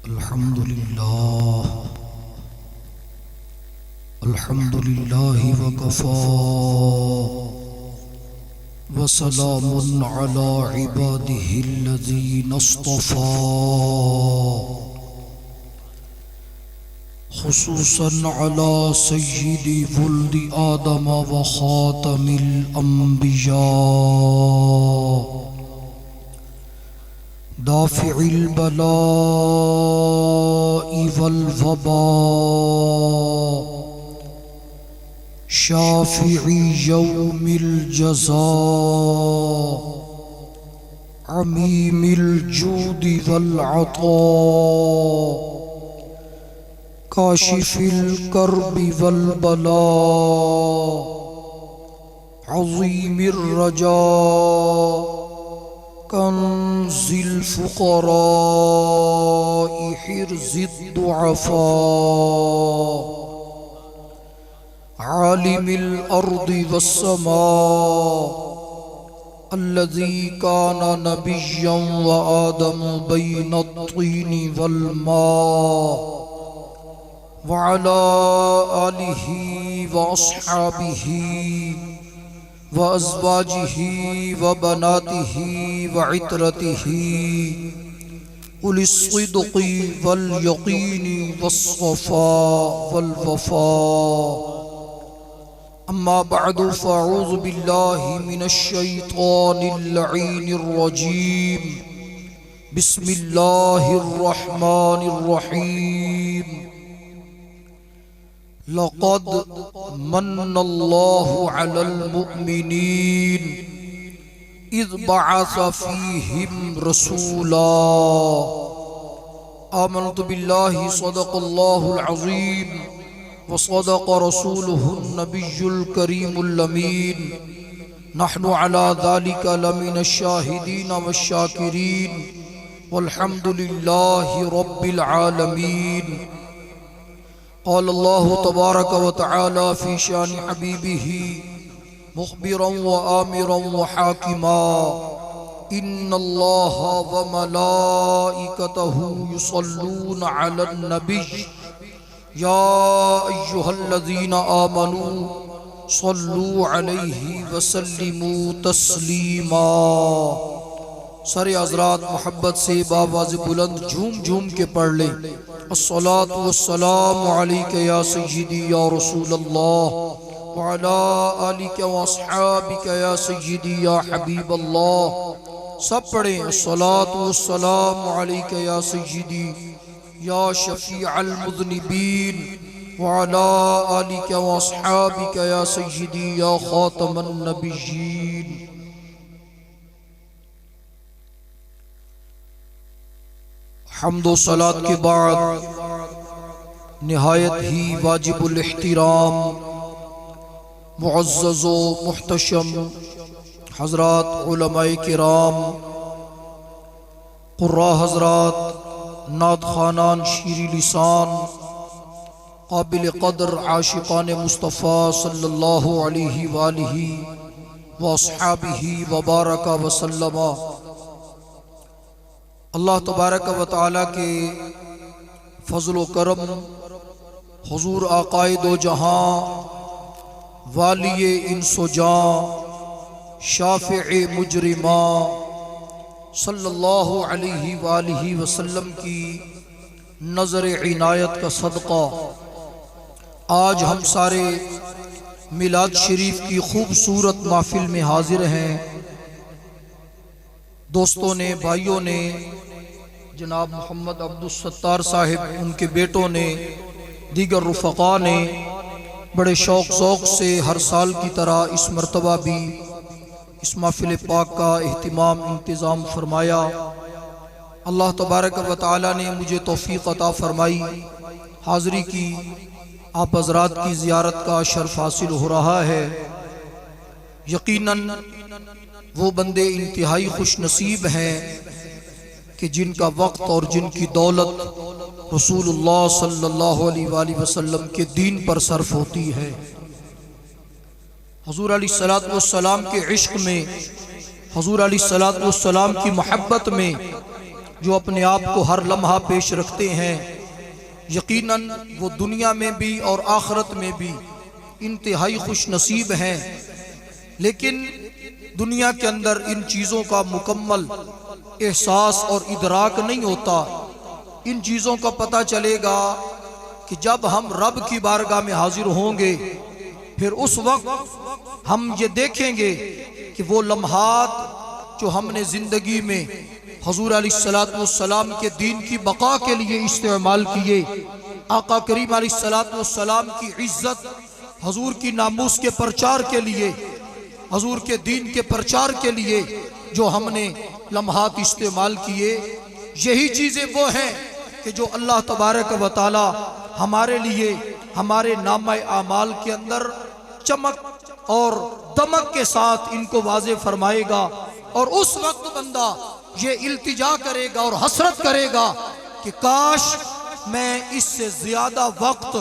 अल्हम्दुलिल्लाह वकफ़ा वसलामुन अला इबादिहिल्लज़ीना इस्तफ़ा खुसूसन अला सय्यिदि वुल्दि आदम व ख़ातमिल अंबिया दाफ़िइल बलाइ वल वबा शाफ़िई यौमिल जज़ा अमीमिल जूदि वल अता काशिफिल कर्बि वल बला अज़ीमिर रजा कंज़िल फ़ुक़राइ हिर्ज़िद दुअफ़ा आलिमिल अर्दि वस्समा अल्लज़ी काना नबिय्यन व आदम बैनत्तीनि वल मा व अला आलिहि व अस्हाबिहि व अज़वाजिहि व बनातिहि व इत्रतिहि उलिस्सिद्क़ि वल यक़ीनि वस्सफ़ा वल वफ़ा अम्मा बअदु फ़अऊज़ु बिल्लाहि मिनश्शैतानिर लईनिर रजीम बिस्मिल्लाहिर रहमानिर रहीम लक़द मन्नल्लाहु अलल मुअमिनीन इज़ बअस फ़ीहिम रसूला आमनतु बिल्लाहि सदक़ल्लाहुल अज़ीम व सदक़ रसूलुहुन नबियुल करीमुल अमीन नहनु अला ज़ालिका लमिनश शाहिदीन वश्शाकिरीन वल्हम्दुलिल्लाहि रब्बिल आलमीन। क़ाल अल्लाहु तबारक व तआला फ़ी शानि हबीबिही मुख़बिरन व आमिरन व हाकिमा इन्नल्लाहा व मलाइकतहु युसल्लूना अलन नबिय्य या अय्युहल्लज़ीना आमनू सल्लू अलैहि वसल्लिमू तस्लीमा। सारे हज़रात मोहब्बत से बावाज़ बुलंद झूम झूम के पढ़ लें अस्सलातु वस्सलामु अलैका या सय्यिदी या रसूलल्लाह व अला आलिका व अस्हाबिका या सय्यिदी या हबीबल्लाह। सब पढ़ें अस्सलातु वस्सलामु अलैका या सय्यिदी या शफ़ीअल मुज़निबीन व अला आलिका व अस्हाबिका या सय्यिदी या ख़ातमन नबिय्यीन। हम्दो सलात के बाद निहायत ही वाजिबुल इहतिराम मुअज़्ज़ज़ो मुहतशम हज़रात उलमाए किराम क़ुर्रा हज़रात नात ख़ानान शीरी लिसान काबिल क़द्र आशिक़ान मुस्तफ़ा सल्लल्लाहु अलैहि वालिहि व अस्हाबिहि व बारका व सल्लमा। अल्लाह तबारक व तआला के फ़ज़्ल व करम हुज़ूर आक़ाए दो जहां वालिए इंसो जां शाफ़िए मुजरिमा सल्लल्लाहु अलैहि वालिहि वसल्लम की नज़र इनायत का सदक़ा आज हम सारे मिलाद शरीफ की खूबसूरत महफ़िल में हाजिर हैं। दोस्तों ने, भाइयों ने, जनाब मोहम्मद अब्दुल सत्तार साहिब, उनके बेटों ने, दीगर रुफ़क़ा ने बड़े शौक़ ज़ौक़ से हर साल की तरह इस मरतबा भी इस महफ़िल पाक का एहतिमाम इंतज़ाम फरमाया। अल्लाह तबारक व तआला ने मुझे तौफ़ीक़ अता फरमाई, हाज़री की, आप हज़रात की ज़ियारत का शर्फ़ हासिल हो रहा है। यकीनन वो बंदे इंतहाई खुश नसीब हैं कि जिनका वक्त और जिनकी दौलत रसूलुल्लाह सल्लल्लाहु अलैहि वसल्लम के दीन पर सर्फ होती है। हुज़ूर अलैहिस्सलातु वस्सलाम के इश्क में, हुज़ूर अलैहिस्सलातु वस्सलाम की मोहब्बत में जो अपने आप को हर लम्हा पेश रखते हैं, यकीनन वो दुनिया में भी और आखिरत में भी इंतहाई खुश नसीब हैं। लेकिन दुनिया के अंदर इन चीज़ों का मुकम्मल एहसास और इदराक नहीं होता। इन चीज़ों का पता चलेगा कि जब हम रब की बारगाह में हाजिर होंगे, फिर उस वक्त हम ये देखेंगे कि वो लम्हात जो हमने ज़िंदगी में हुज़ूर अलैहिस्सलातु वस्सलाम के दीन की बका के लिए इस्तेमाल किए, आका करीम अलैहिस्सलातु वस्सलाम की इज्जत, हुज़ूर की नामूस के प्रचार के लिए, हुज़ूर के दीन के प्रचार के लिए जो हमने लम्हात इस्तेमाल किए, यही चीज़ें वो हैं कि जो अल्लाह तबारक व तआला हमारे लिए हमारे नामा आमाल के अंदर चमक और दमक के साथ इनको वाज़े फरमाएगा। और उस वक्त बंदा ये इल्तिजा करेगा और हसरत करेगा कि काश मैं इससे ज़्यादा वक्त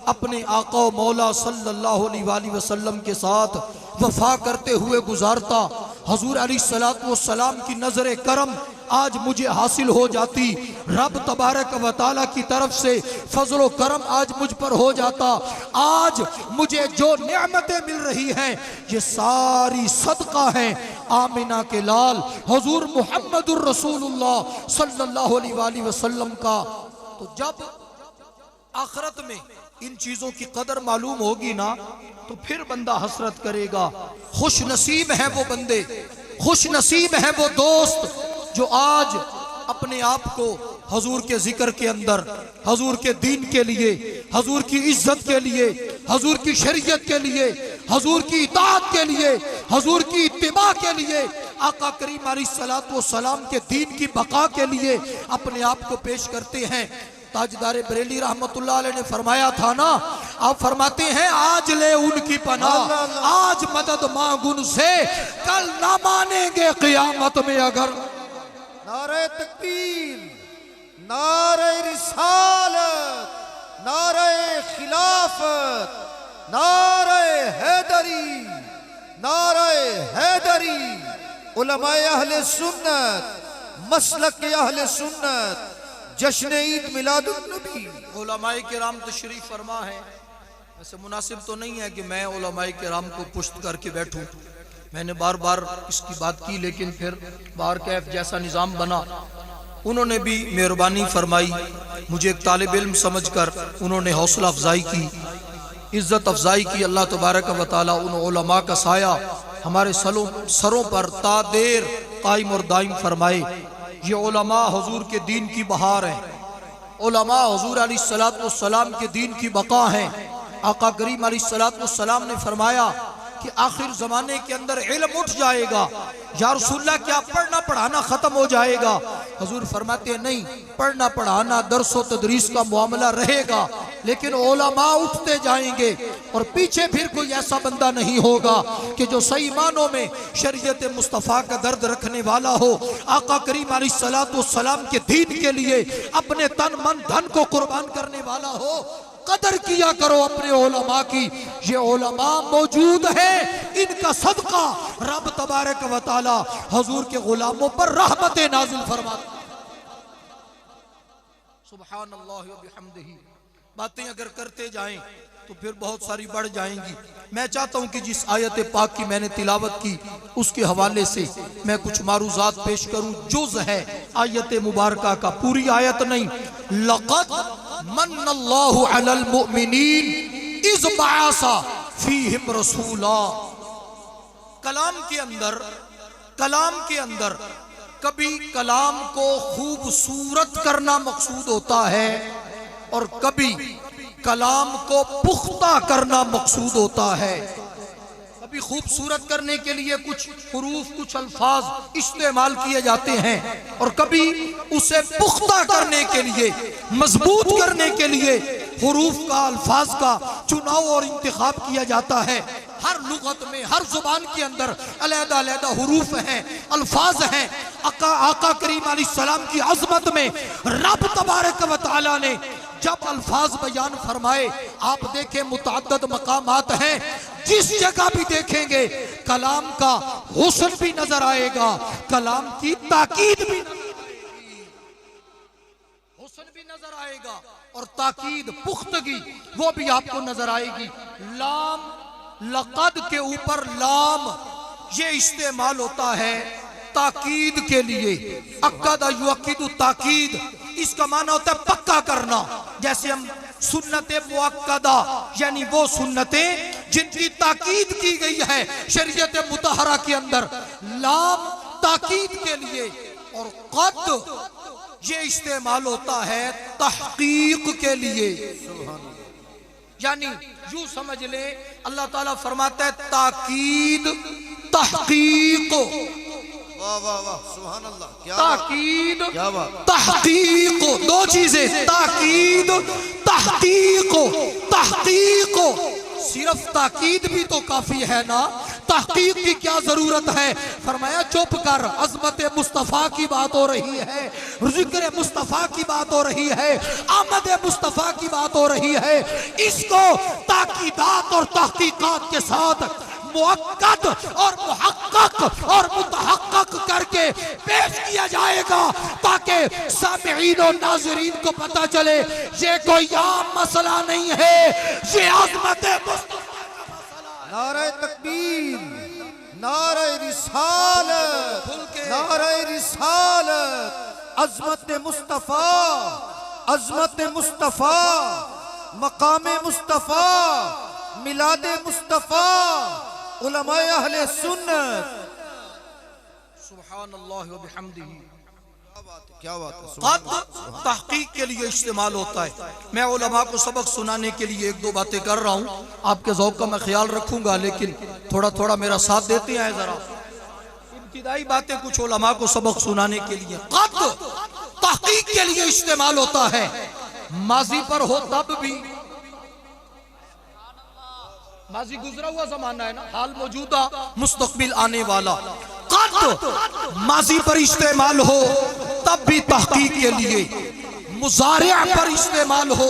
अपने आका मौला सल्लल्लाहु अलैहि वसल्लम के साथ वफा करते हुए गुजारता। हुज़ूर अलैहिस्सलातु वस्सलाम की नज़र करम आज मुझे हासिल हो जाती, रब तबारक व तआला की तरफ से फजलो करम आज मुझ पर हो जाता। आज मुझे जो नेमतें मिल रही हैं ये सारी सदका हैं आमिना के लाल हुज़ूर मुहम्मदुर रसूलुल्लाह सल्लल्लाहु अलैहि वसल्लम का। तो जब आखिरत में इन चीज़ों की कदर मालूम होगी ना, तो फिर बंदा हसरत करेगा। खुश नसीब है वो बंदे, खुश नसीब है वो दोस्त जो आज अपने आप को हुजूर के जिक्र के अंदर, हुजूर के दीन के लिए, हुजूर की इज्जत के लिए, हुजूर की शरीयत के लिए, हुजूर की इताअत के लिए, हुजूर की इत्तिबा के लिए, आका करीम अलैहिस्सलातु वस्सलाम के दीन की बका के लिए अपने आप को पेश करते हैं। ताजदार बरेली रहमतुल्लाह अलैह ने फरमाया था ना, आप फरमाते हैं आज ले उनकी पनाह, आज मदद मांग उनसे, कल ना मानेंगे क़यामत में अगर। नारे तकबीर, नारे रिसालत, नारे खिलाफत, नारे हैदरी, नारे हैदरी, उलमाए अहले सुन्नत, मसलक के अहले सुन्नत, जश्न ईद मिलादुन नबी। उलमाए किराम तशरीफ फरमा है। वैसे मुनासिब तो नहीं है कि मैं उलमाए किराम को पुश्त करके बैठूं, मैंने बार बार इसकी बात की, लेकिन फिर बार कैफ जैसा निज़ाम बना, उन्होंने भी मेहरबानी फरमाई, मुझे एक तालिब इल्म समझकर उन्होंने हौसला अफजाई की, इज़्ज़त अफजाई की। अल्लाह तबारक व तआला उन उलमा का साया हमारे सरों पर तादेर कायम और दायम फरमाए। ये उलमा हुजूर के दीन की बहार हैं, उलमा हुजूर अलैहिस्सलातु वस्सलाम के दीन की बका हैं। आका करीम अलैहिस्सलातु वस्सलाम ने फरमाया कि आखिर ज़माने के अंदर इल्म उठ जाएगा, या रसूलल्लाह क्या पढ़ना पढ़ाना ख़त्म हो जाएगा? हुजूर फरमाते हैं नहीं, पढ़ना पढ़ाना दर्स व तदरीस का मामला रहेगा, लेकिन उलमा उठते जाएंगे और पीछे फिर कोई ऐसा बंदा नहीं होगा कि जो सही मानों में शरीयत मुस्तफ़ा का दर्द रखने वाला हो, आका करीम अलैहिस्सलातु वस्सलाम के दीन के लिए अपने तन मन धन को कुर्बान करने वाला हो। कदर किया करो अपने उलमा की, ये उलमा मौजूद है, इनका सदका रब तबारक व तआला हुजूर के गुलामों पर रहमतें नाज़िल फरमाता। सुभान अल्लाह व बिहम्दिही। बातें अगर करते जाएं तो फिर बहुत सारी बढ़ जाएंगी। मैं चाहता हूं कि जिस आयत पाक की मैंने तिलावत की उसके हवाले से मैं कुछ मारूजात पेश करूं। जुज़ है आयत मुबारका का, पूरी आयत नहीं। लक़द मन्नल्लाहु अलल मुमिनीन इज़ बअसा फीहिम रसूला। कलाम के अंदर कभी कलाम को खूबसूरत करना मकसूद होता है और कभी कलाम को पुख्ता करना मकसूद होता है। कभी खूबसूरत करने के लिए कुछ हुरूफ, कुछ अल्फाज इस्तेमाल किए जाते हैं और कभी उसे पुख्ता करने के लिए, मजबूत करने के लिए हुरूफ का, अल्फाज का चुनाव और इंतखाब किया जाता है। हर लुगत में, हर जुबान के अंदर अलग अलग हुरूफ हैं, अल्फाज हैं। आका करीम अलैहिस्सलाम की अजमत में रब तबारक व तआला ने जब अल्फाज बयान फरमाए, आप देखें मुतअद्दिद मकामात हैं, जिस जगह भी देखेंगे कलाम का हुस्न भी नजर आएगा, कलाम की ताकीद भी नजर आएगी। नजर आएगा और ताकीद पुख्तगी वो भी आपको नजर आएगी। लाम लक़द के ऊपर लाम ये इस्तेमाल होता है ताकीद के लिए। अक्कद युअक्किदु ताकीद, इसका माना होता है पक्का करना। जैसे हम सुन्नते मुअक्कदा यानी वो सुन्नतें जिनकी ताकीद की गई है शरीयत मुतहरा के अंदर, लाम ताकीद के लिए। और क़द ये इस्तेमाल होता है तहकीक के लिए। यानी यूं समझ ले अल्लाह ताला फरमाता है ताकीद तहकीक। वाह वाह वाह सुभान अल्लाह, क्या ताकीद क्या बात। तहकीक, दो चीजें, ताकीद तहकीक। तहकीक सिर्फ ताकीद भी तो काफी है ना, तहकीक की क्या जरूरत है। फरमाया चुप कर, अजमत मुस्तफा की बात हो रही है, जिक्र मुस्तफा की बात हो रही है, आमद मुस्तफा की बात हो रही है। इसको ताकीदात और तहकीकात के साथ मुअक्कद और मुहक्कक और मुतहक्कक करके पेश किया जाएगा ताकि सामिईन और नाज़रीन को पता चले ये कोई आम मसला नहीं है, ये अज़मत मुस्तफा का मसला। नारे तकबीर, नारे रिसालत, नारे रिसालत, अज़मत मुस्तफा, अज़मत मुस्तफा, मकाम मुस्तफा, मिलाद मुस्तफा, उलमाए अहले सुन्नत। सुभान अल्लाह व बिहम्दिही। क्या बात है। क़द तहकीक के लिए इस्तेमाल होता है। मैं उलमा को सबक सुनाने के लिए एक दो बातें कर रहा हूँ, आपके ज़ौक़ का मैं ख्याल रखूंगा, लेकिन थोड़ा थोड़ा मेरा साथ देते हैं जरा। इब्तिदाई बातें कुछ उलमा को सबक सुनाने के लिए। क़द तहकीक के लिए इस्तेमाल होता है, माजी पर हो तब भी, माजी गुजरा हुआ जमाना है ना, हाल मौजूदा मुस्तकबिल आने वाला। क़द माजी पर इस्तेमाल हो तब भी तहकीक के लिए, मुज़ारिअ पर इस्तेमाल हो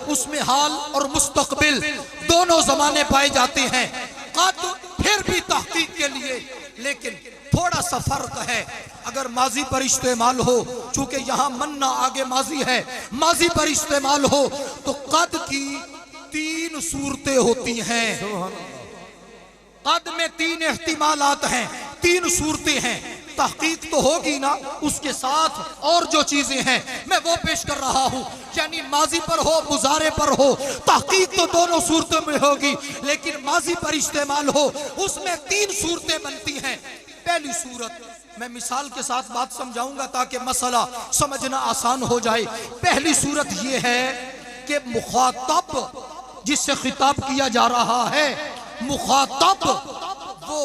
उसमें हाल और मुस्तकबिल दोनों जमाने पाए जाते हैं। क़द फिर भी तहकीक के लिए, लेकिन थोड़ा सा फर्क है। अगर माजी पर इस्तेमाल हो, चूंकि यहाँ मन्ना आगे माजी है, माजी पर इस्तेमाल हो तो क़द की तीन सूरतें होती हैं। क़द में तीन एहतिमालात हैं, तीन सूरतें हैं। तहकीक तो होगी ना, उसके साथ और जो चीजें हैं मैं वो पेश कर रहा हूँ। यानी माजी पर हो मुज़ारे पर हो, तहकीक तो दोनों सूरतों में होगी, लेकिन माजी पर इस्तेमाल हो उसमें तीन सूरतें बनती हैं। पहली सूरत, मैं मिसाल के साथ बात समझाऊंगा ताकि मसला समझना आसान हो जाए। पहली सूरत यह है कि मुखातब जिससे खिताब किया जा रहा है, मुखातब वो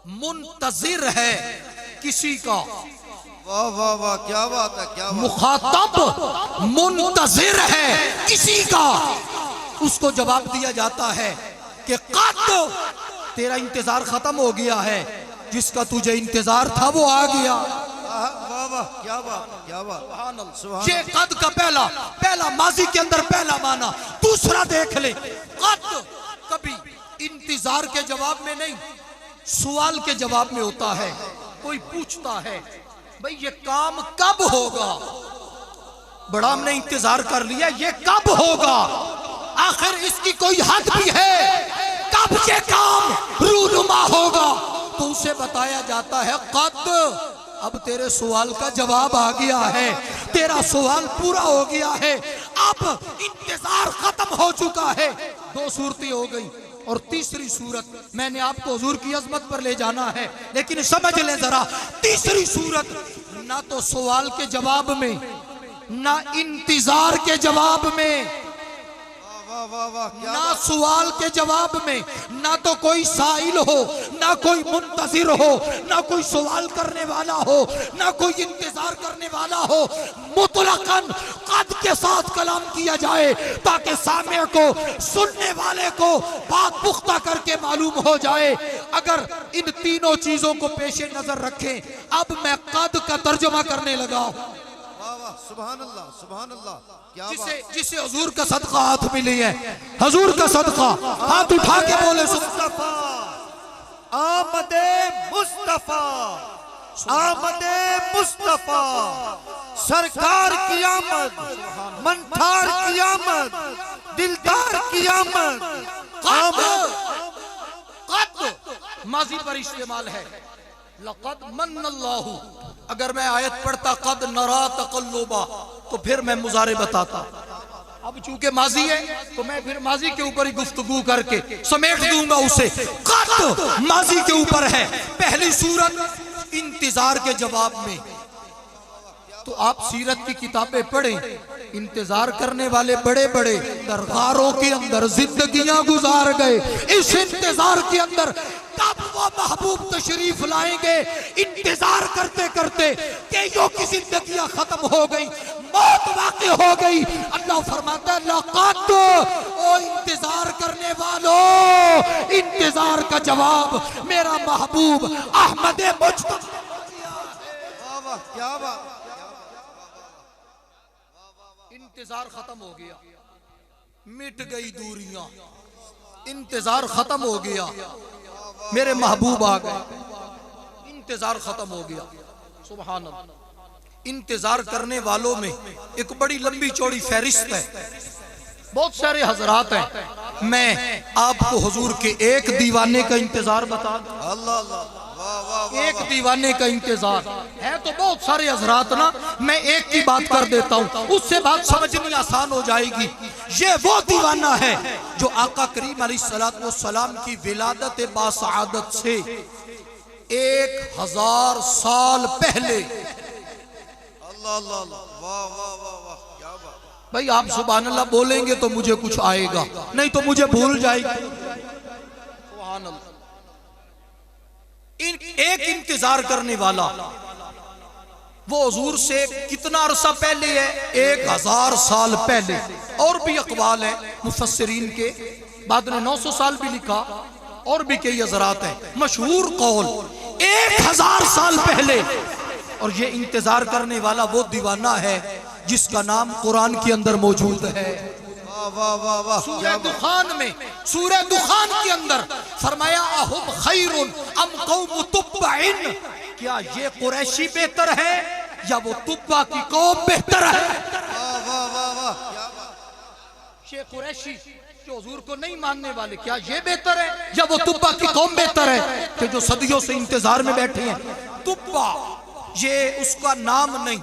मुंतजिर है किसी का। वाह वाह वाह, क्या बात है, क्या बात। मुखातब मुंतजिर है किसी का, उसको जवाब दिया जाता है कि क़द तेरा इंतजार खत्म हो गया है, जिसका तुझे इंतजार था वो आ गया। वाह वाह, क्या बात, क्या बात। ये क़द का पहला माजी के अंदर पहला माना। दूसरा देख ले, क़द कभी इंतजार के जवाब में नहीं, सवाल के जवाब में होता है। कोई पूछता है भाई ये काम कब होगा, बड़ा हमने इंतजार कर लिया, ये कब होगा, आखिर इसकी कोई हद भी है, कब ये काम रूनुमा होगा, तो उसे बताया जाता है क़द अब तेरे सवाल का जवाब आ गया है, तेरा सवाल पूरा हो गया है, अब इंतजार खत्म हो चुका है। दो सूरतें हो गई। और तीसरी सूरत, मैंने आपको हुजूर की अजमत पर ले जाना है, लेकिन समझ लें जरा, तीसरी सूरत ना तो सवाल के जवाब में, ना इंतजार के जवाब में, ना सवाल के जवाब में, ना तो कोई साइल हो, ना कोई मुंतजिर हो, ना कोई सवाल करने वाला हो, ना कोई इंतजार करने वाला हो, मुतलकन क़द के साथ कलाम किया जाए ताकि सामे को, सुनने वाले को बात पुख्ता करके मालूम हो जाए। अगर इन तीनों चीजों को पेशे नजर रखें, अब मैं क़द का तर्जुमा करने लगा हूं। सुभान अल्लाह, सुभान अल्लाह, क्या बात। जिसे हुजूर का सदका हाथ में लिया है, हुजूर का सदका हाथ उठा के बोले मुस्तफा, आमदे मुस्तफा, आमदे मुस्तफा सरकार की आमद, मनठार की आमद, दिलदार की आमद। कद माजी पर इस्तेमाल है। लक़द मन्नल्लाहु, अगर मैं आयत पढ़ता कद नरा तक़ल्लुबा तो फिर मैं मुजारे बताता। अब चूंकि माजी है तो मैं फिर माजी के ऊपर ही गुफ्तगू करके समेट दूंगा उसे। कद माजी के ऊपर है। पहली सूरत इंतजार के जवाब में। तो आप सीरत की किताबें पढ़ें, इंतजार करने वाले बड़े बड़े दरबारों के अंदर जिंदगियां गुजार गए। इस इंतजार के अंदर कब वो महबूब तशरीफ लाएंगे, इंतजार करते करते कईयों की जिंदगियां खत्म हो गई, मौत वाक़ई हो गई। अल्लाह फरमाता है लक़द, ओ इंतजार करने वालों, इंतजार का जवाब मेरा महबूब अहमद मुज्तबा। क्या बात, इंतजार खत्म हो गया, मिट गई दूरियां, इंतजार खत्म हो गया, मेरे महबूब आ गए, इंतजार खत्म हो गया। सुभान अल्लाह। इंतजार करने वालों में एक बड़ी लंबी चौड़ी फहरिस्त है, बहुत सारे हजरात हैं। मैं आपको हुजूर के एक दीवाने का इंतजार बता दूं। अल्लाह अल्लाह, वाह वाह वाह। एक दीवाने का इंतजार है तो बहुत सारे हजरात ना, मैं एक की बात कर देता हूँ, उससे बात समझनी आसान हो जाएगी। ये वो दीवाना है जो आका करीम अलैहिस्सलाम की विलादत बासआदत से 1000 साल पहले। अल्लाह अल्लाह, वाह वाह वाह वाह, क्या बात। भाई आप सुभान अल्लाह बोलेंगे तो मुझे कुछ आएगा, नहीं तो मुझे भूल जाएगी। सुभान अल्लाह। एक इंतजार करने वाला वो हुजूर से कितना अरसा पहले है, 1000 साल पहले। और भी अकवाल है मुफस्सिरीन के, बाद में 900 साल भी लिखा, और भी कई हजरात हैं। मशहूर कौल 1000 साल पहले। और ये इंतजार करने वाला वो दीवाना है जिसका नाम कुरान के अंदर मौजूद है। वाह वाह वाह, सूरह दुखान में, सूरह दुखान के अंदर फरमाया अहुम खैरुन अम कौम तुब्बाइन, क्या ये कुरैशी बेहतर है या वो तुब्बा की कौम बेहतर है। वाह वाह वाह वाह, क्या बात। ये कुरैशी जो हुजूर को नहीं मानने वाले, क्या ये बेहतर है या वो तुब्बा की कौम बेहतर है कि जो सदियों से इंतजार में बैठे हैं। तुब्बा ये उसका नाम नहीं,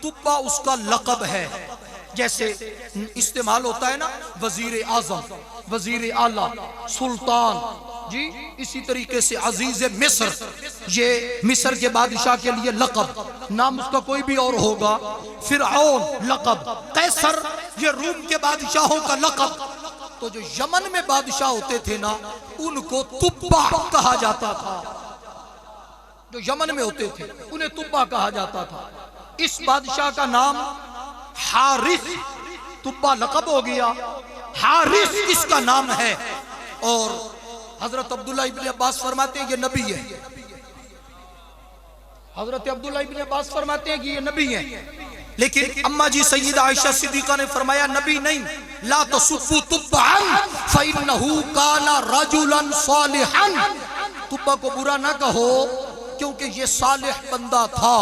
तुब्बा उसका लक़ब है। जैसे इस्तेमाल होता है ना वजीर आजम, वजीर आला, सुल्तान जी, इसी तरीके से अजीज मिस्र, ये मिस्र के बादशाह के लिए लक़ब, नाम उसका कोई भी और होगा। फिरऔन लक़ब, कैसर ये रूम के बादशाहों का लक़ब। तो जो यमन में बादशाह होते थे ना, उनको तुब्बा कहा जाता था। जो यमन में होते थे उन्हें तुब्बा कहा जाता था। इस बादशाह का नाम हारिस, तुब्बा लक़ब हो गया, हारिस इसका नाम है। और हजरत अब्दुल्ला इब्न अब्बास फरमाते हैं ये नबी है। हजरत अब्दुल्ला इब्न अब्बास फरमाते हैं कि ये नबी है, लेकिन अम्मा जी सैयदा आयशा सिद्दीका ने फरमाया नबी नहीं। ला तसुब्बु तुब्बान फइन्नहु काना रजुलन सालिहन, तुब्बा को बुरा ना कहो क्योंकि ये सालिह बंदा था।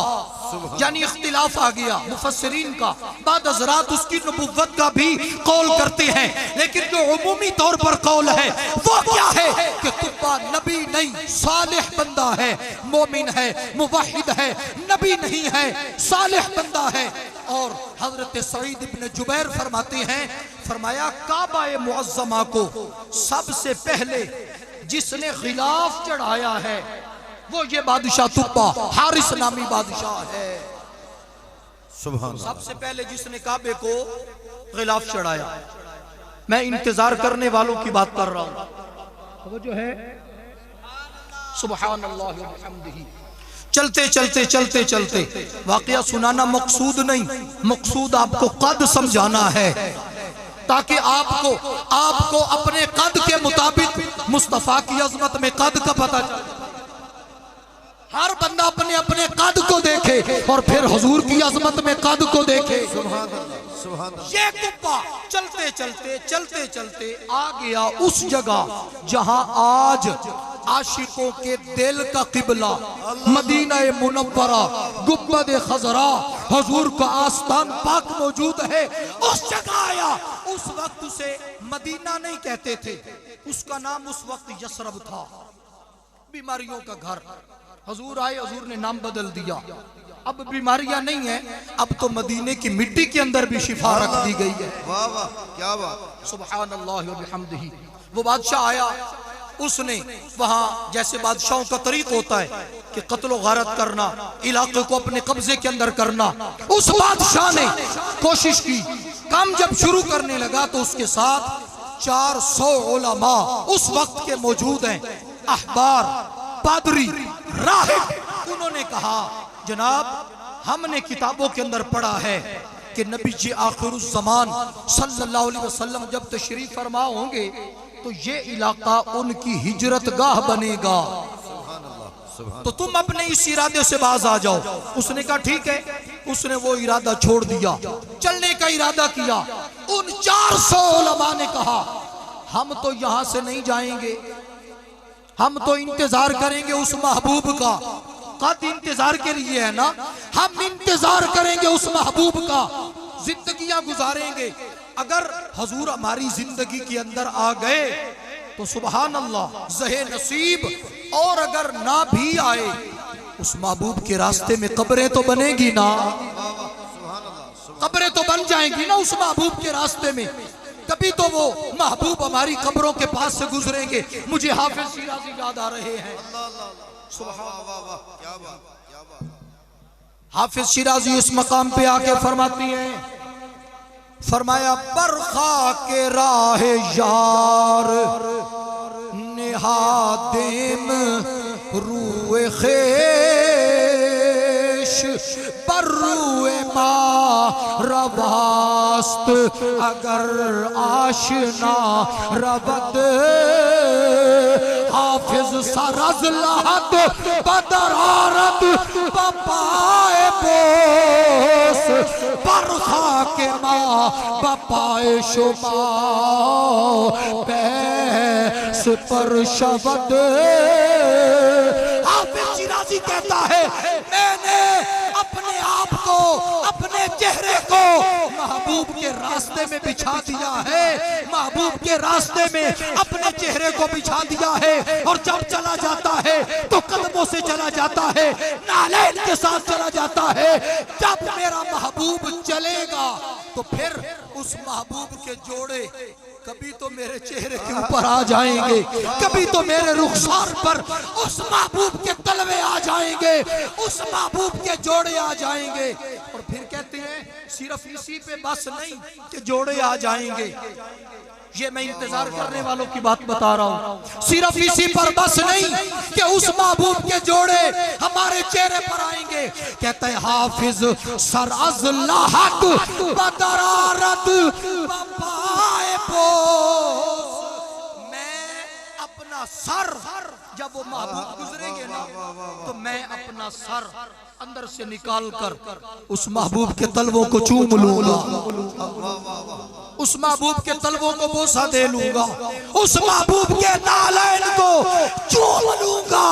यानी इख्तिलाफ आ गया मुफस्सिरीन का, बाद हज़रात उसकी नबुव्वत का भी कौल करते हैं, लेकिन जो उमूमी तौर पर कौल है वो क्या है कि तुब्बा नबी नहीं, सालिह बंदा है, मोमिन है, मुवहिद है, नबी नहीं है, सालिह बंदा है। और हजरत सईद इब्न जुबैर फरमाते हैं, फरमाया काबा मुअज़्ज़मा को सबसे पहले जिसने खिलाफ चढ़ाया है वो ये बादशाह तुब्बा हारिस नामी बादशाह है। सुभान सबसे पहले जिसने काबे को खिलाफ चढ़ाया। मैं इंतजार करने वालों की बात कर रहा हूं, वो जो है सुभान अल्लाह व बिहम्दिही। चलते चलते चलते चलते वाकया सुनाना मकसूद नहीं, मकसूद आपको कद समझाना है ताकि आपको अपने कद के मुताबिक मुस्तफा की अजमत में कद का पता चले। हर बंदा अपने अपने कद को देखे और फिर हुजूर की अजमत में कद को देखे। सुभान अल्लाह। ये कुब्बा चलते चलते चलते चलते आ गया उस जगह जहां आज आशिकों के दिल का किबला मदीना मुनव्वरा गुब्बद खजरा हुजूर का आस्थान पाक मौजूद है, उस जगह आया। उस वक्त उसे मदीना नहीं कहते थे, उसका नाम उस वक्त यसरब था, बीमारियों का घर। हुजूर आए, हुजूर ने नाम बदल दिया। अब बीमारियां नहीं है, अब तो मदीने की मिट्टी के अंदर भी शिफा रख दी गई है। वाह वाह क्या बात। सुभान अल्लाह व बिहम्दिही। वो बादशाह आया, उसने वहां जैसे बादशाहों का तरीक होता है कि कत्ल गारत करना, इलाके को अपने कब्जे के अंदर करना, उस बादशाह ने कोशिश की। काम जब शुरू करने लगा तो उसके साथ 400 उलमा उस वक्त के मौजूद हैं, अहबार, पादरी, राहिब। उन्होंने कहा, जनाब हमने किताबों के अंदर पढ़ा है कि नबी जी आखिरुज़्ज़मान सल्लल्लाहु अलैहि वसल्लम जब तशरीफ फरमा होंगे तो ये इलाका उनकी हिजरत गाह बनेगा, तो तुम अपने इस इरादे से बाज आ जाओ। उसने कहा ठीक है। उसने वो इरादा छोड़ दिया, चलने का इरादा किया। उन 400 उलमा ने कहा, हम तो यहां से नहीं जाएंगे, हम तो इंतजार करेंगे उस महबूब का। कद इंतजार के लिए है ना, हम इंतजार करेंगे उस महबूब का, जिंदगियां गुजारेंगे। अगर हुजूर हमारी जिंदगी के अंदर आ गए तो सुभान अल्लाह ज़हे नसीब, और अगर ना भी आए उस महबूब के रास्ते में कब्रें तो बनेगी ना, कब्रें तो बन जाएंगी ना उस महबूब के रास्ते में। कभी तो वो महबूब हमारी कब्रों के पास से गुजरेंगे। मुझे हाफिज शिराजी याद आ रहे हैं। हाफिज शिराजी इस मकाम पे आके फरमाती हैं, फरमाया बरखा के राह यार निहादिम रूए खेश बर्रुए मा रवास्त अगर आशना रवद हाफिज सरज लहत बदरारत बपाए बोस बरखा के माँ बपाए शुमा बैस पर शबद। हाफिज शिराजी कहता है, मैंने अपने आप को, अपने चेहरे को महबूब के रास्ते में बिछा दिया है, महबूब के रास्ते में अपने चेहरे को बिछा दिया है। और जब चला जाता है तो कदमों से चला जाता है, नालैन के साथ चला जाता है। जब मेरा महबूब चलेगा तो फिर उस महबूब के जोड़े कभी तो मेरे चेहरे के ऊपर आ जाएंगे, कभी तो मेरे रुखसार पर उस महबूब के तलवे आ जाएंगे, उस महबूब के जोड़े आ जाएंगे। और फिर कहते हैं सिर्फ इसी पे बस नहीं कि जोड़े आ जाएंगे, ये मैं इंतजार करने वालों की बात बता रहा हूँ। सिर्फ इसी पर बस नहीं कि उस महबूब के जोड़े हमारे चेहरे पर आएंगे। कहता है हाफिज सरअज़ लहत बदरारत बपाए पोस, मैं अपना सर, जब वो महबूब गुजरेंगे ना तो मैं अपना सर अंदर से निकाल कर उस महबूब के तलवों को चूम लूंगा, उस महबूब के तलवों को बोसा दे लूंगा, उस महबूब के नालैन को चूम लूंगा।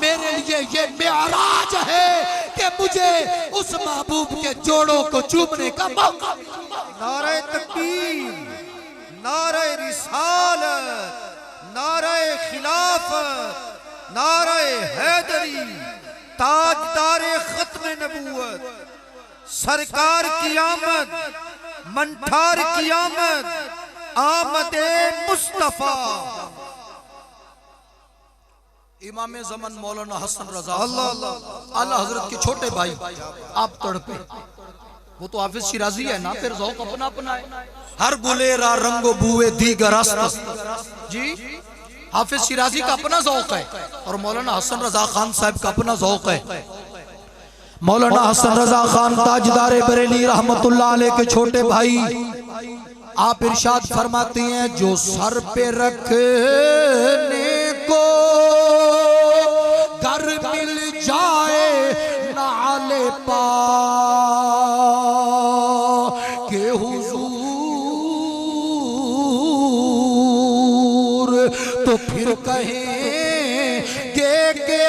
मेरे लिए ये मेराज है कि मुझे उस महबूब के जोड़ों को चूमने का मौका मिला। नारे तकबीर, नारे रिसालत, नारे खिलाफत, नारे हैदरी, ताजदारे खत्म नबूवत, सरकार की आमद, मंठार की आमद, आमदे मुस्तफा। इमाम ज़मान मौलाना हसन रजा आला हजरत के छोटे भाई आप तड़पे, वो तो हाफिज शिराजी है ना, फिर ज़ौक़ अपना अपना है। हर गुलेरा रंगो बुए दीगर जी, हाफिज शिराजी का अपना ज़ौक़ है और मौलाना हसन रजा खान साहब का अपना ज़ौक़ है। मौलाना हसन रजा खान ताजदारे बरेली रहमतुल्लाह अलैह के छोटे भाई, आप इरशाद फरमाती हैं, जो सर पे रखने को घर मिल जाए नाले पा के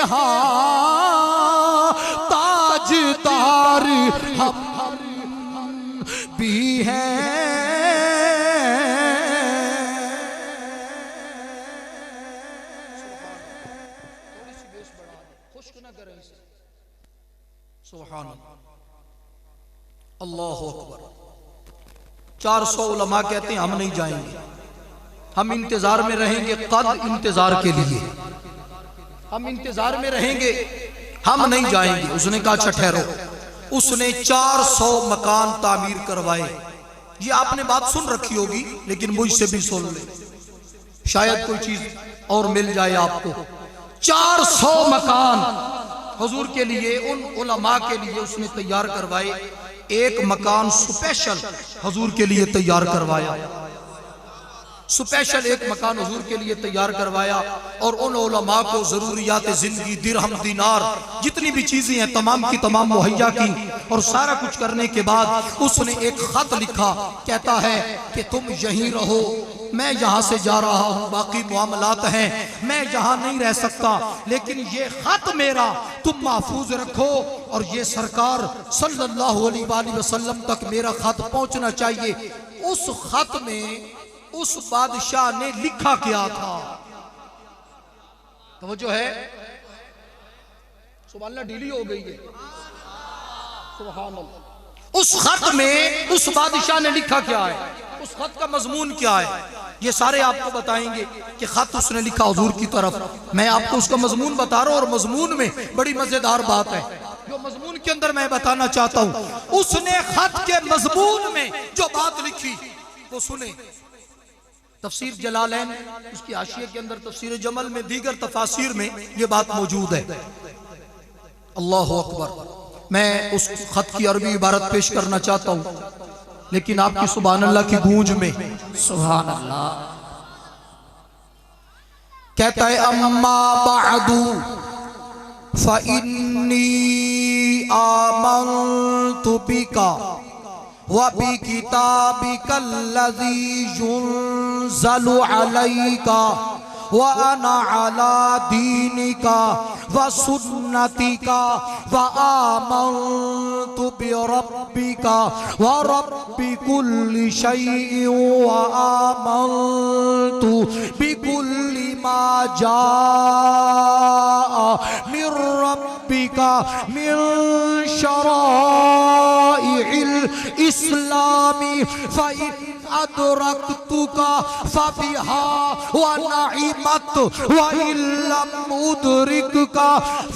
हाँ ताजदार हम भी हैं। सुभान अल्लाह अकबर। 400 उलमा कहते हैं हम नहीं जाएंगे, हम इंतजार में रहेंगे, कद इंतजार के लिए हम इंतजार में रहेंगे, हम नहीं जाएंगे। उसने कहा अच्छा ठहरो। उसने 400 मकान तामीर करवाए। ये आपने बात सुन रखी होगी लेकिन मुझसे भी सुन ले, शायद कोई चीज और मिल जाए आपको। 400 मकान हुजूर के लिए, उन उलमा के लिए उसने तैयार करवाए। एक मकान स्पेशल हुजूर के लिए तैयार करवाया, स्पेशल एक मकान हुजूर के लिए तैयार करवाया। और उन उलमा को जरूरियात जिंदगी, दिरहम, दिनार, जितनी भी चीजें हैं तमाम की तमाम मुहैया की। और सारा कुछ करने के बाद उसने एक खत लिखा, कहता है कि तुम यहीं रहो, मैं यहाँ से जा रहा हूँ, बाकी मामलात हैं, मैं यहाँ नहीं रह सकता, लेकिन ये खत मेरा तुम महफूज रखो और ये सरकार सल्लल्लाहु अलैहि वसल्लम तक मेरा खत पहुँचना चाहिए। उस खत में उस बादशाह ने लिखा क्या था? तो वो जो है सुभान अल्लाह, ढीली हो गई है। सुभान अल्लाह। उस खत में उस बादशाह ने लिखा क्या है, उस खत का मजमून क्या है, ये सारे आपको बताएंगे कि खत उसने लिखा हुजूर की तरफ। मैं आपको उसका मजमून बता रहा हूं और मजमून में बड़ी मजेदार बात है जो मजमून के अंदर मैं बताना चाहता हूं। उसने खत के मजमून में जो बात लिखी वो सुने। तफसीर जलालैन उसकी हाशिये के अंदर, तफसीर जमल में, दीगर तफासिर में ये बात मौजूद है। अल्लाह अकबर। मैं उस खत की अरबी इबारत पेश करना चाहता हूं लेकिन आपकी सुभान अल्लाह की गूंज में। सुभान अल्लाह। कहता है अम्मा बअदु फइन्नी आमन्तु बिका व बिकिताबिकल्लज़ी युनज़लु अलैका व अना अला दीनिका व सुन्नतिका व आमन्तु बिरब्बिका व रब्बि कुल्लि शैइन व आमन्तु बिकुल्लि मा जाअ मिर रब्बिका मिन शराइइल इस्लामी फ़इन अदरक्तुका फ़बिहा व नइमत व इल्लम उदरिकका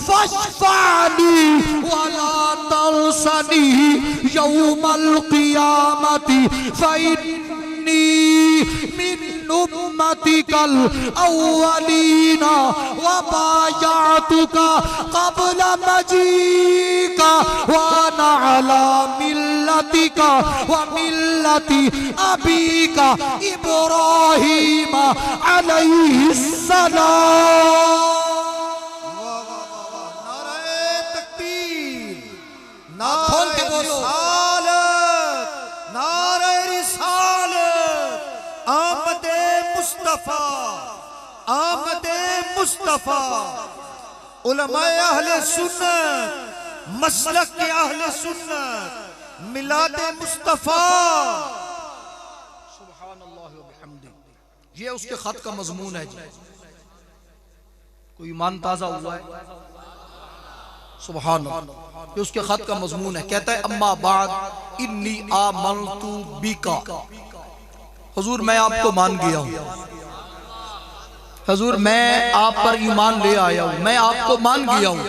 फशफ़अनी वला तंसनी यौमल क़ियामति फ़इन्नी मिन उम्मतिकल अव्वलीना व बायअतुका क़ब्ल मजीका व अना अला मिल्लतिका व मिल्लति अबीका इब्राहीम अलैहिस्सलाम। नारे तकबीर, खोल के बोलो। नारे रिसालत, आमदे मुस्तफा, आमदे मुस्तफा। उलमाए अहले सुन्नत, मसलक के अहले सुन्नत, मिलादे मुस्तफा। सुभान अल्लाह व बिहम्दिही। ये उसके खत का मजमून है जी। कोई ईमान ताजा हुआ है? सुभान अल्लाह। ये उसके खत का मजमून है। कहता है अम्मा बाद इन्नी आमन्तु बिका। हुजूर मैं आपको मान गया हूँ, हुजूर मैं आप पर ईमान ले आया हूँ, मैं आपको मान गया हूँ।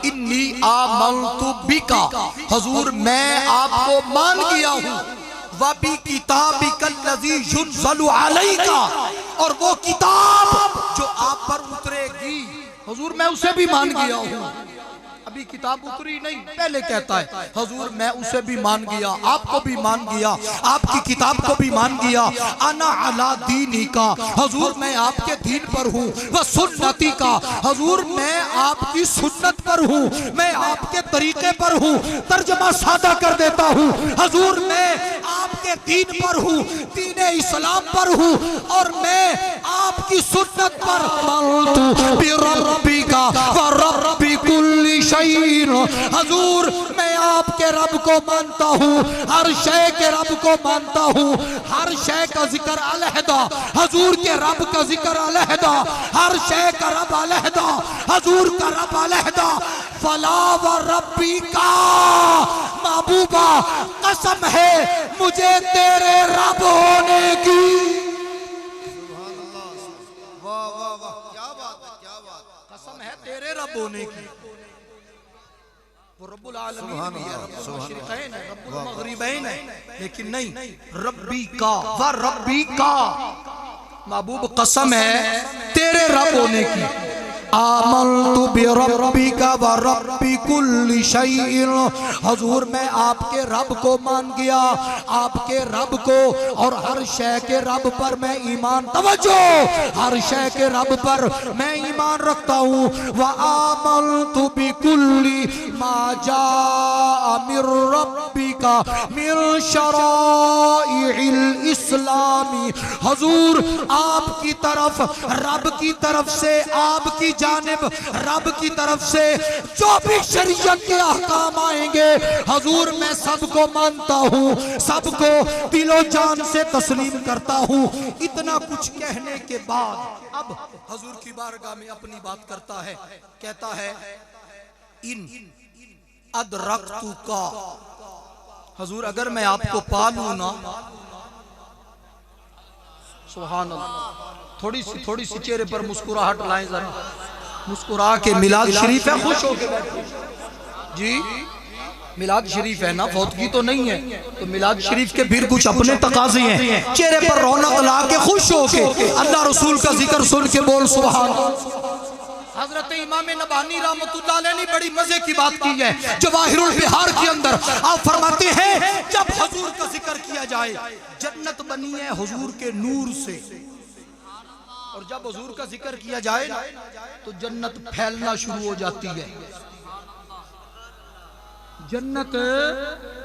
इन्नी आमन्तु बिका, हुजूर मैं आपको मान गया हूँ। वबी किताबिकल्लज़ी युनज़लु अलैका, और वो किताब जो आप पर उतरेगी हुजूर मैं उसे भी मान गया हूँ। अभी किताब उतरी नहीं, पहले कहता है हुजूर मैं उसे भी मान गया, आपको भी मान गया, आपकी किताब को भी मान गया। अना अला दीनी का, हुजूर मैं आपके दीन पर हूँ। वह सुन्नती का, हुजूर मैं आपकी सुन्नत पर हूँ, मैं आपके तरीके पर हूँ। तर्जमा सादा कर देता हूँ, हुजूर मैं आपके आपके दीन पर हूँ, दीन इस्लाम पर हूँ और मैं आपकी सुन्नत पर बिरब्बिका व रब्बि कुल्ली शैइन। हुजूर मैं आपके रब को मानता हूँ, हर शय के रब को मानता हूँ, हर शय का जिक्र अलहदा, हुजूर के रब का जिक्र अलहदा, हर शय का रब अलहदा, हुजूर का रब अलहदा। फला व रब्बी का महबूबा कसम है मुझे तेरे रब होने की। वाह वाह वाह, क्या बात है, क्या बात है। कसम है तेरे रब होने की। वो रब्बुल आलमीन भी है, रब्बुल मशरिक़ैन है, रब्बुल मग़रिबैन है, लेकिन नहीं, रब्बी का व रब्बी का महबूब कसम है तेरे रब होने की। आमनतु बिरब्बिका व रब्बि कुल्ली शैइन। हुजूर मैं आपके रब को मान गया, आपके रब को और हर शय के रब पर मैं ईमान, तवज्जो, हर शय के रब पर मैं ईमान रखता हूँ। व आमनतु बिकुल्ली मा जाअ मिर रब्बिका मिन शराइइल इस्लामी। हुजूर आपकी तरफ, रब की तरफ से, आपकी जानिब रब की तरफ से जो भी शरीयत के अहकाम आएंगे हुजूर मैं सबको मानता हूँ, सबको दिलो जान से तस्लीम करता हूँ। इतना कुछ कहने के बाद अब हुजूर की बारगाह में अपनी बात करता है, कहता है इन अदरक्तु का। हुजूर अगर मैं आपको पा लूं ना, सुभान अल्लाह, थोड़ी सी चेहरे पर मुस्कुराहट लाएं जरा, मुस्कुरा के। मिलाद शरीफ है, खुश हो के बैठो जी, मिलाद शरीफ है ना, फौतगी तो नहीं है, तो मिलाद शरीफ के फिर कुछ अपने तकाजे हैं। चेहरे पर रौनक ला के, खुश हो के अल्लाह रसूल का जिक्र सुन के बोल सुभान। हजरत इमाम नबानी रहमतुल्लाह अलैह ने बड़ी मजे की बात की है जवाहिरुल बिहार के अंदर। आप फरमाते हैं जब हुजूर का जिक्र किया जाए, जन्नत बनी है हुजूर के नूर से, और जब हुजूर का जिक्र किया जाए ना तो जन्नत फैलना शुरू हो जाती है, जन्नत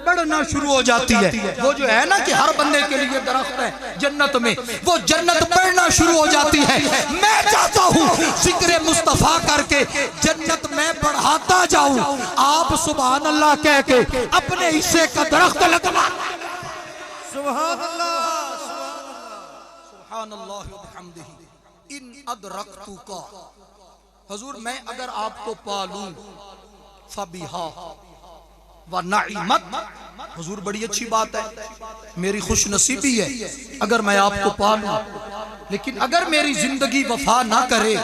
बढ़ना शुरू हो जाती है। वो जो है ना कि हर बंदे के लिए दरख्त है जन्नत में, वो जन्नत बढ़ना शुरू हो जाती है। मैं चाहता हूँ जिक्र मुस्तफा करके जन्नत में बढ़ाता जाऊं। आप सुभान अल्लाह कह के अपने हिस्से का दरख्त लगना। सुभान अल्लाह, सुभान अल्लाह व बिहम्दिही। इन अदरक्तु का, हुजूर मैं अगर आपको पालूं फबिहा व नाइमत, हुजूर बड़ी अच्छी बात है, मेरी खुश नसीबी है अगर मैं आपको पालूं। लेकिन अगर मेरी जिंदगी वफा ना करे,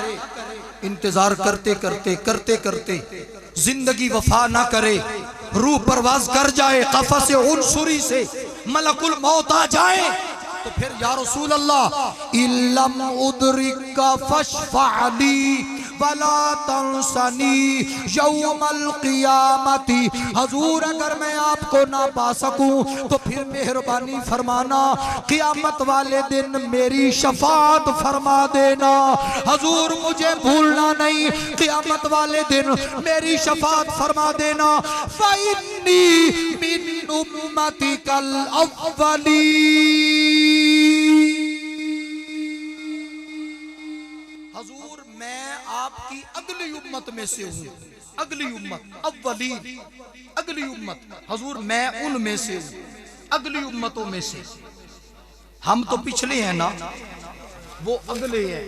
इंतजार करते करते करते करते जिंदगी वफा ना करे, रूह परवाज कर जाए, कफस उनसुरी से मलकुल मौत आ जाए, तो फिर या रसूल अल्लाह इल्लम उदरिका फशफअली वला तंसनी यौमल क़ियामती। हुजूर अगर मैं आपको ना पा सकूं तो फिर मेहरबानी फरमाना क़ियामत वाले दिन मेरी शफाअत फरमा देना। हुजूर मुझे भूलना नहीं, क़ियामत वाले दिन मेरी शफाअत फरमा देना। फ़इन्नी मिन उम्मतिकल अव्वली, हुजूर मैं आपकी अगली उम्मत में से हूँ, अगली उम्मत, अव्वली अगली उम्मत, हुजूर मैं उनमें से हूँ, अगली उम्मतों में से। हम तो पिछले हैं ना, वो अगले हैं,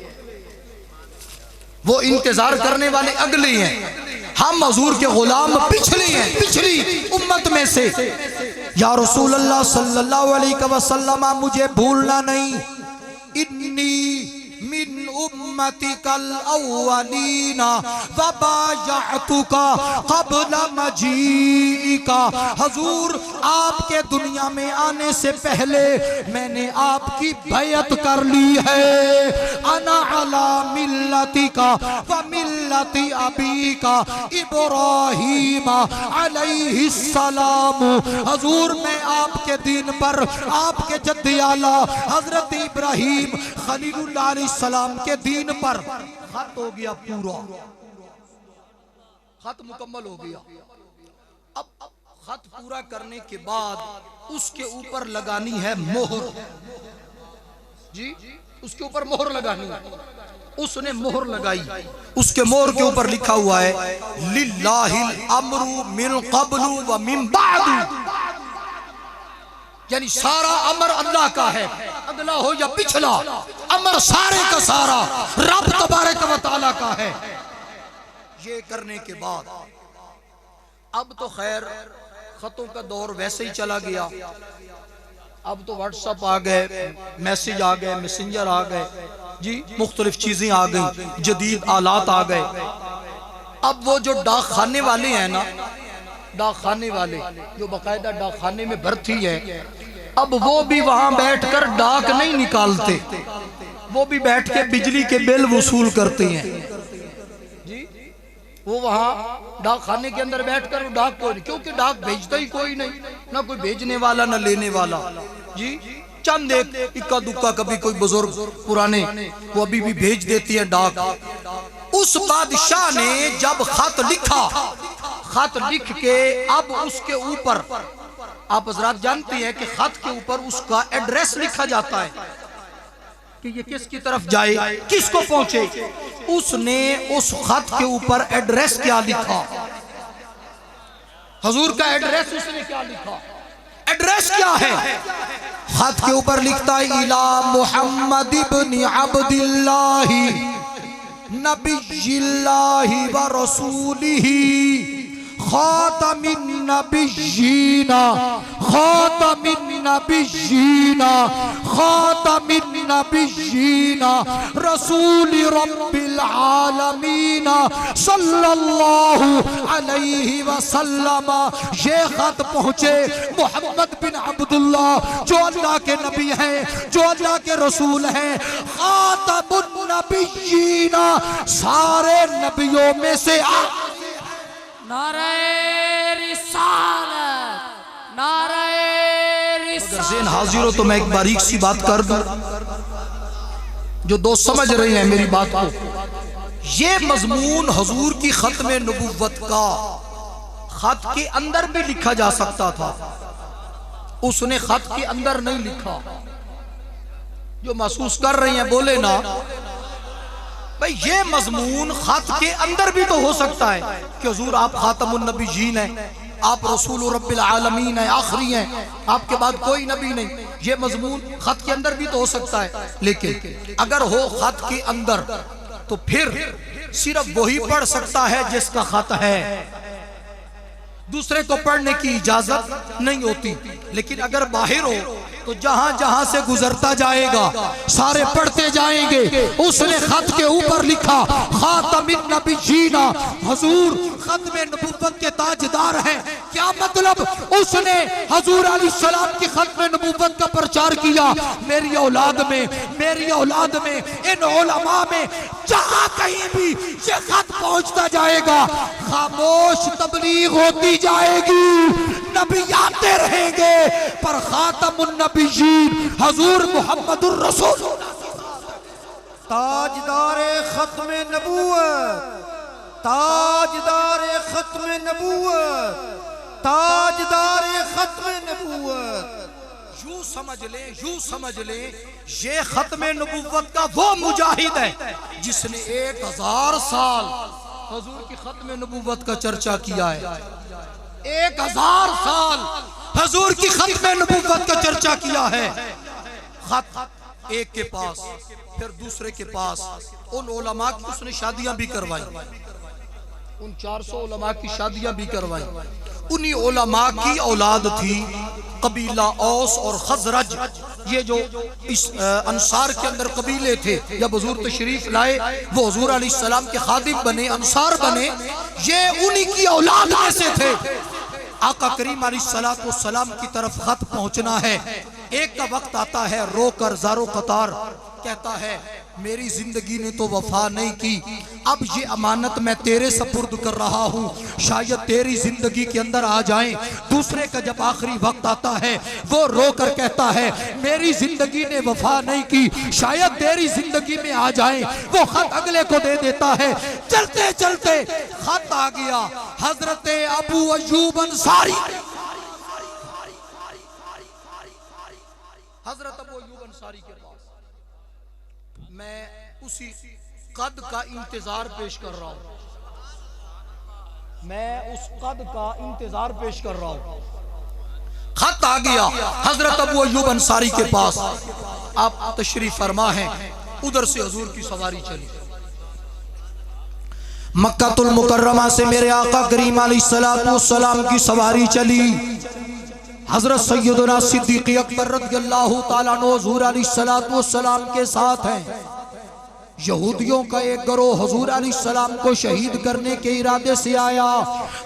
वो इंतजार करने वाले अगले हैं, हम हुजूर के गुलाम पिछले हैं, पिछली उम्मत में से। या रसूल अल्लाह सल्लल्लाहु अलैहि वसल्लम मुझे भूलना नहीं। इन्नी मिन उम्मतिकल अव्वलीना व बायअतुका क़ब्ल मजीइका। हुजूर आपके दुनिया में आने से पहले मैंने आपकी बैअत कर ली है। अना अला मिल्लतिका व मिल्लति अबीका इब्राहीम अलैहिस्सलाम। हुजूर मैं आपके दीन पर, आपके जद्द आला हजरत इब्राहीम खलीलुल्लाह अलैहिस्सलाम के दीन पर खत हो गया, पूरा खत मुकम्मल हो गया। अब खत पूरा करने के बाद उसके ऊपर लगानी है मोहर जी, उसके ऊपर मोहर लगानी है। उसने मोहर लगाई, उसके मोहर के ऊपर लिखा हुआ है लिल्लाहिल अमरु मिन क़ब्लु व मिन बादु, यानी सारा अमर अल्लाह का है, अगला हो या पिछला, अमर सारे का सारा रब तबारक व तआला का है। ये करने के बाद अब तो खैर खतों का दौर वैसे ही चला गया, अब तो व्हाट्सएप आ गए, मैसेज आ गए, मैसेंजर आ गए जी, मुख्तलिफ चीजें आ गई, जदीद आलात आ गए। अब वो जो डाक खाने वाले हैं ना, डाक खाने वाले जो बाकायदा डाक खाने में भर्ती है, अब वो भी वहां बैठकर डाक नहीं निकालते, वो भी बैठ के बिजली के बिल वसूल करते हैं जी। वो वहां डाक खाने के अंदर बैठकर डाक कोई नहीं, क्योंकि डाक भेजता ही कोई नहीं, ना कोई भेजने वाला ना लेने वाला जी। चंद एक इक्का दुक्का कभी कोई बुजुर्ग पुराने वो अभी भी भेज देती है डाक। उस बादशाह ने जब खत लिखा, खत लिख के अब उसके ऊपर, आप हजरात जानते हैं कि खत के ऊपर उसका एड्रेस लिखा जाता है कि ये किसकी तरफ जाए, किसको पहुंचे। उसने उस खत के ऊपर एड्रेस क्या लिखा, हुजूर का एड्रेस उसने क्या लिखा, एड्रेस क्या है? खत के ऊपर लिखता है इला मुहम्मद इब्न अब्दिल्लाह नबिय्यिल्लाहि व रसूलिही खातमिन नबिय्यीना खातमिन नबिय्यीना खातमिन नबिय्यीना रसूल रब्बिल आलमीन सल्लल्लाहु अलैहि वसल्लम। ये खत पहुंचे मोहम्मद बिन अब्दुल्लाह जो अल्लाह के नबी हैं, जो अल्लाह के रसूल हैं, खातमुन नबिय्यीना सारे नबियों में से नारे रिसालत, नारे रिसालत। हाजिर हो तो मैं एक बारीक सी बात कर दूं, जो दोस्त समझ रहे हैं मेरी बात को। ये मजमून हुजूर की खत्म नबुव्वत का खत के अंदर भी लिखा जा सकता था, उसने खत के अंदर नहीं लिखा। जो महसूस कर रहे हैं बोले ना भाई, ये मजमून खत के अंदर भी तो हो सकता है कि हुजूर आप खातमुन नबीयीन हैं, आप रसूल रब्बिल आलमीन हैं, आखिरी हैं, आपके बाद कोई नबी नहीं। ये मजमून खत के अंदर भी तो हो सकता है, लेकिन अगर हो खत के अंदर तो फिर सिर्फ वही पढ़ सकता है जिसका खत है, दूसरे को पढ़ने की इजाजत नहीं होती। लेकिन अगर बाहर हो तो जहां जहां से गुजरता जाएगा सारे पढ़ते जाएंगे। उसने खत के ऊपर लिखा खातमिन नबिय्यीना, हुजूर खत्म नबुव्वत के ताजदार हैं। क्या मतलब? उसने हुजूर अलैहिस्सलाम की खत्म नबुव्वत का प्रचार किया। मेरी औलाद में, मेरी औलाद में, इन उलमा में जहां कहीं भी ये खत पहुंचता जाएगा, खामोश तबलीग होती जाएगी, नबी आते रहेंगे, पर खातमुन नबिय्यीन हुजूर मुहम्मदुर रसूल ताजदारे खत्म नबूवत, ताजदारे खत्म नबूवत, ताजदारे खत्म नबूवत। यूं समझ ले, यूं समझ ले, ये खत्म नबुव्वत का वो मुजाहिद है जिसने 1000 साल हुजूर की खत्म नबुव्वत का चर्चा किया है। 1000 साल हुजूर की खत्म नबुव्वत का चर्चा किया है। खत एक के पास, फिर दूसरे के पास, उन उलमा की उसने शादियां भी करवाई, उन 400 उलमा की शादियां भी करवाई। उन्हीं उलमा की औलाद थी कबीला औस और खजरज, ये जो इस अंसार के अंदर कबीले थे। जब हुजूर तशरीफ लाए, वो हुजूर अलैहिस्सलाम के खादिम बने, अंसार बने, ये उन्हीं की औलाद में से थे। आका करीम अलैहिस्सलाम की तरफ खत पहुंचना है। एक का वक्त आता है रोकर ज़ारो कतार कहता है मेरी जिंदगी ने तो वफा नहीं की, अब ये अमानत मैं तेरे सपुर्द कर रहा हूँ, शायद तेरी जिंदगी के अंदर आ जाए। दूसरे का जब आखिरी वक्त आता है वो रो कर कहता है मेरी जिंदगी ने वफा नहीं की, शायद तेरी जिंदगी में आ जाए। वो खत अगले को दे देता है। चलते चलते खत आ गया हजरत अबू अय्यूब अंसारी हजरत अबू अय्यूब अंसारी के पास मैं उसी कद का इंतजार पेश कर रहा हूं, मैं उस कद का इंतजार पेश कर रहा हूं। खत आ गया हजरत अबू अय्यूब अंसारी के पास, आप तशरीफ फरमा हैं। उधर से हुजूर की सवारी चली, मक्कातुल मुकर्रमा से मेरे आका करीम अलैहिस्सलाम की सवारी चली। हजरत सैयदना सिद्दीक़ अकबर रज़ियल्लाहु ताला अन्हु हुजूर अलैहिस्सलाम के साथ हैं। यहूदियों का एक गिरोह हुजूर अलैहिस्सलाम को शहीद करने के इरादे से आया।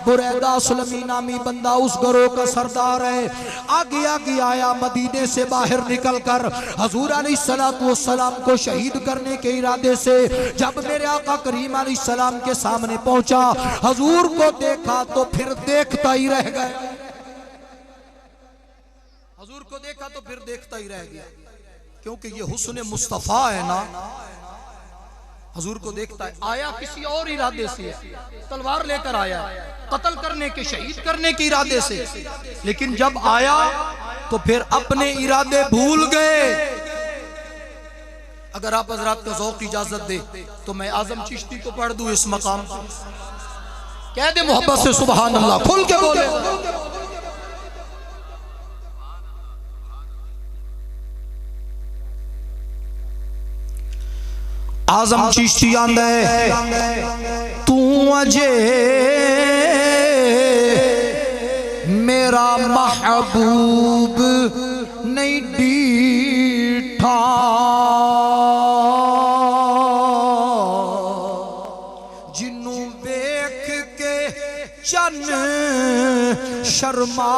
बुरैदा सुलमी नामी बंदा उस गिरोह का सरदार है। आगे आगे आया, मदीने से बाहर निकलकर हुजूर अलैहिस्सलाम को शहीद करने के इरादे से जब मेरे आका करीम अलैहिस्सलाम के सामने पहुंचा, हुजूर को देखा तो फिर देखता ही रह गया। हुजूर को देखा तो फिर देखता ही रह गया, क्योंकि ये हुस्न मुस्तफा है ना। हुजूर को देखता है, आया किसी और इरादे से, तलवार लेकर आया कत्ल करने के, शहीद करने के इरादे से, लेकिन जब आया तो फिर अपने इरादे भूल गए। अगर आप हजरात का ज़ौक़ इजाजत दे तो मैं आज़म चिश्ती को पढ़ दूं इस मकाम, कह दे मोहब्बत से सुभान अल्लाह, खुल के बोले। आज़म चिश्ती आंदा है, तू अजे मेरा महबूब नहीं डीठा, जिन्नू वेख के चन शर्मा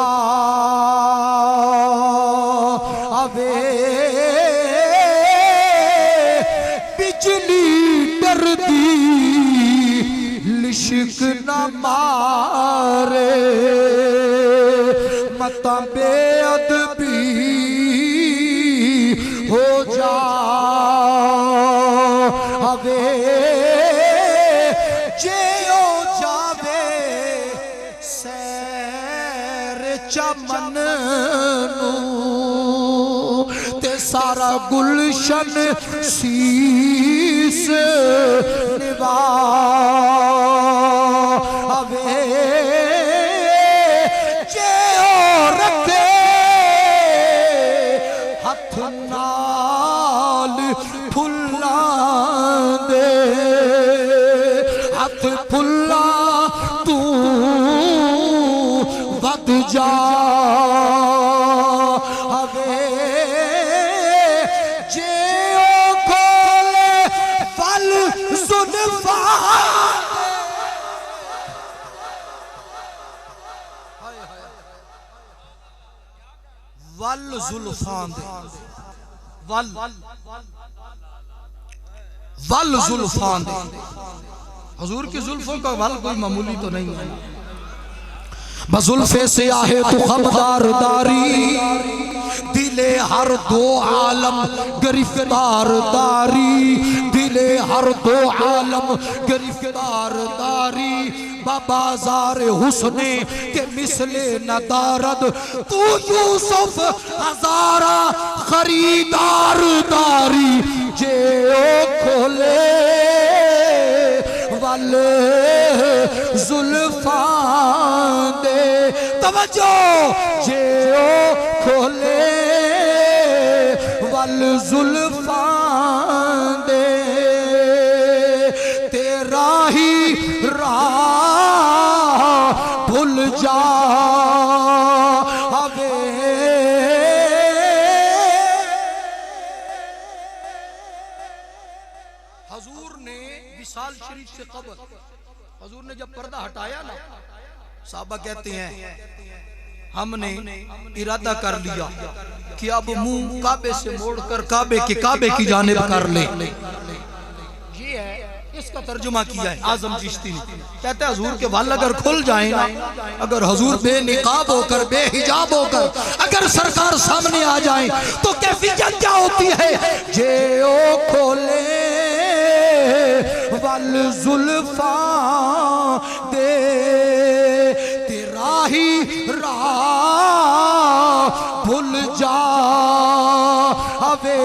आवे, लिश्क न मारे, मता बेअदबी हो जा अबे, जे ओ जावे सैर चमन नू ते सारा गुलशन शीस निवा अबे, जे ओ रखे हथ नाल फुल्ला दे, हथ फुल्ला तू वध जा अबे, जे ओ खोले फल सुनफा वल जुल्फान दे, वल वल जुल्फान दे। हुजूर की जुल्फों का वल कोई मामूली तो नहीं है। बजुल्फे से आहे तो खबरदार दारी, दिले हर दो आलम गिरफ्तार दारी, दिले हर दो आलम गिरफ्तार दारी, बाजार हुस्ने के मिसले नदारद, तू यूसुफ हजारा खरीदार दारी, जे ओ खोले वाले जुल्फान दे, तवज्जो, जे ओ खोले वाल जुल्फान दे, तेरा ही राह भूल जा अबे, हुजूर ने विशाल शरीफ से कब्र, हुजूर ने जब पर्दा हटाया ना, साहबा कहते हैं हमने इरादा कर लिया कि अब मुंह काबे से मोड़कर काबे की जानिब कर ले। ये है, इसका तर्जुमा किया है आज़म चिश्ती ने। कहते हैं हुजूर के वाल अगर खुल जाए ना, अगर हुजूर बेनिकाब होकर बेहिजाब होकर अगर सरकार सामने आ जाए तो कैफियत क्या होती है, जे ओ खोले वल जुल्फा दे, तेरा ही राह भूल जा आवे।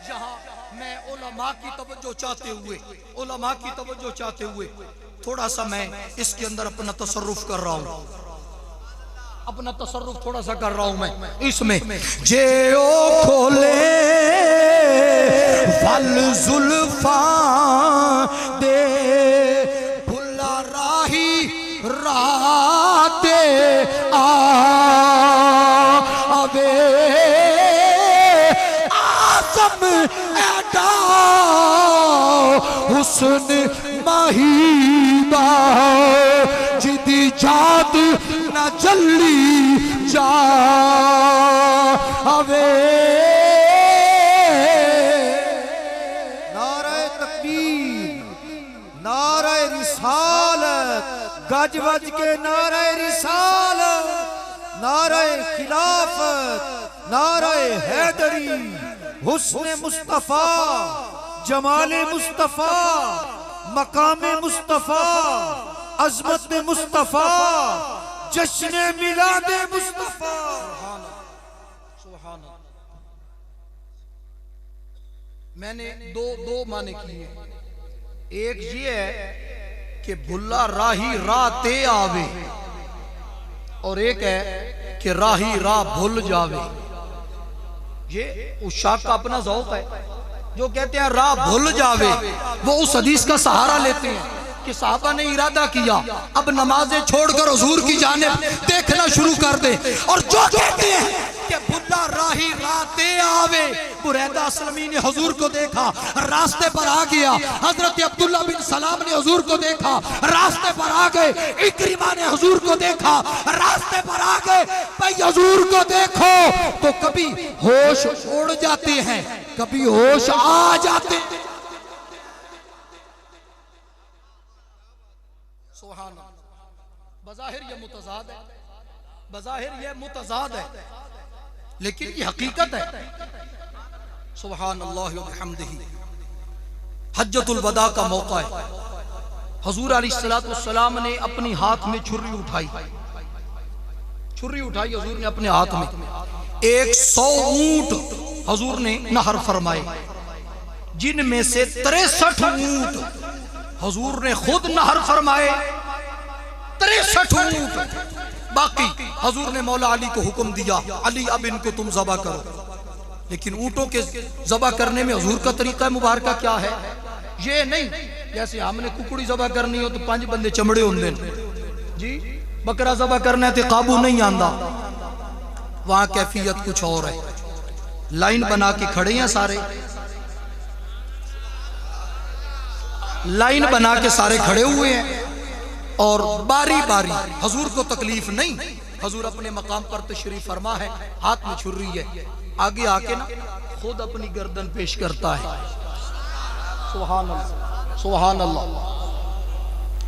यहाँ मैं उलमा की तवज्जो चाहते हुए थोड़ा सा मैं इसके अंदर अपना तसर्रुफ कर रहा हूँ, थोड़ा सा कर रहा हूँ मैं इसमें। जे ओ खोले फल जुल्फा दे भुल्ला राही राते आवे। आज़म एडा हुस्न माहीदा जिदी जात न जल्दी जा आवे। नारे तकबीर, नारे रिसालत, गज वज के नारे रिसालत, नारे खिलाफत, नारे हैदरी, हुस्न मुस्तफा, जमाले मुस्तफा, मकामे मुस्तफा, अजमत मुस्तफा, जश्न मिलादे मुस्तफा। मैंने दो माने किए। एक ये है कि भुल्ला राही राते आवे, और एक है कि राही राह भूल जावे। ये उस शाख का अपना ज़ौक़ है। जो कहते हैं राह भूल जावे, वो उस हदीस का सहारा लेते हैं कि साहबा ने इरादा किया अब नमाजें छोड़कर हुजूर की जानिब देखना शुरू कर दे, और जो कहते हैं कि भुल्ला राही राते आवे। बुरैदा असलमी ने हुजूर को देखा, रास्ते पर आ गया। हजरत अब्दुल्ला बिन सलाम ने हुजूर को देखा, रास्ते पर आ गए। इक्रिमा ने हुजूर को देखा, रास्ते पर आ गए। भाई हुजूर को देखो तो कभी होश उड़ जाते हैं, कभी होश आ जाते हैं। सुभान अल्लाह। बज़ाहिर ये मुतज़ाद है, लेकिन ये हकीकत है। सुभान अल्लाह व बिहम्दिही। हज्जतुल वदा का मौका है। हुजूर अलैहिस्सलातु वस्सलाम ने अपनी हाथ में छुरी उठाई हुजूर ने अपने हाथ में। 100 ऊंट हुजूर ने नहर फरमाए, जिनमें से 63 ऊंट हुजूर ने खुद नहर फरमाए। 63 ऊंट। बाकी हुजूर ने मौला अली को हुक्म दिया, अली अब इनको तुम ज़बा करो। लेकिन ऊंटों के ज़बा करने में हुजूर का तरीका मुबारका क्या है? ये नहीं जैसे हमने कुकड़ी ज़बा करनी हो तो 5 बंदे चमड़े होंगे जी, बकरा ज़बा करना है तो काबू नहीं आंदा। वहां कैफियत कुछ और है। लाइन बना के खड़े हैं सारे, लाइन बना के सारे खड़े हुए हैं, और बारी बारी। हुजूर को तकलीफ नहीं, हुजूर अपने मकाम पर तशरीफ फरमा है, हाथ में छुरी है। आगे आके ना खुद अपनी गर्दन पेश करता है। सुभान अल्लाह, सुभान अल्लाह।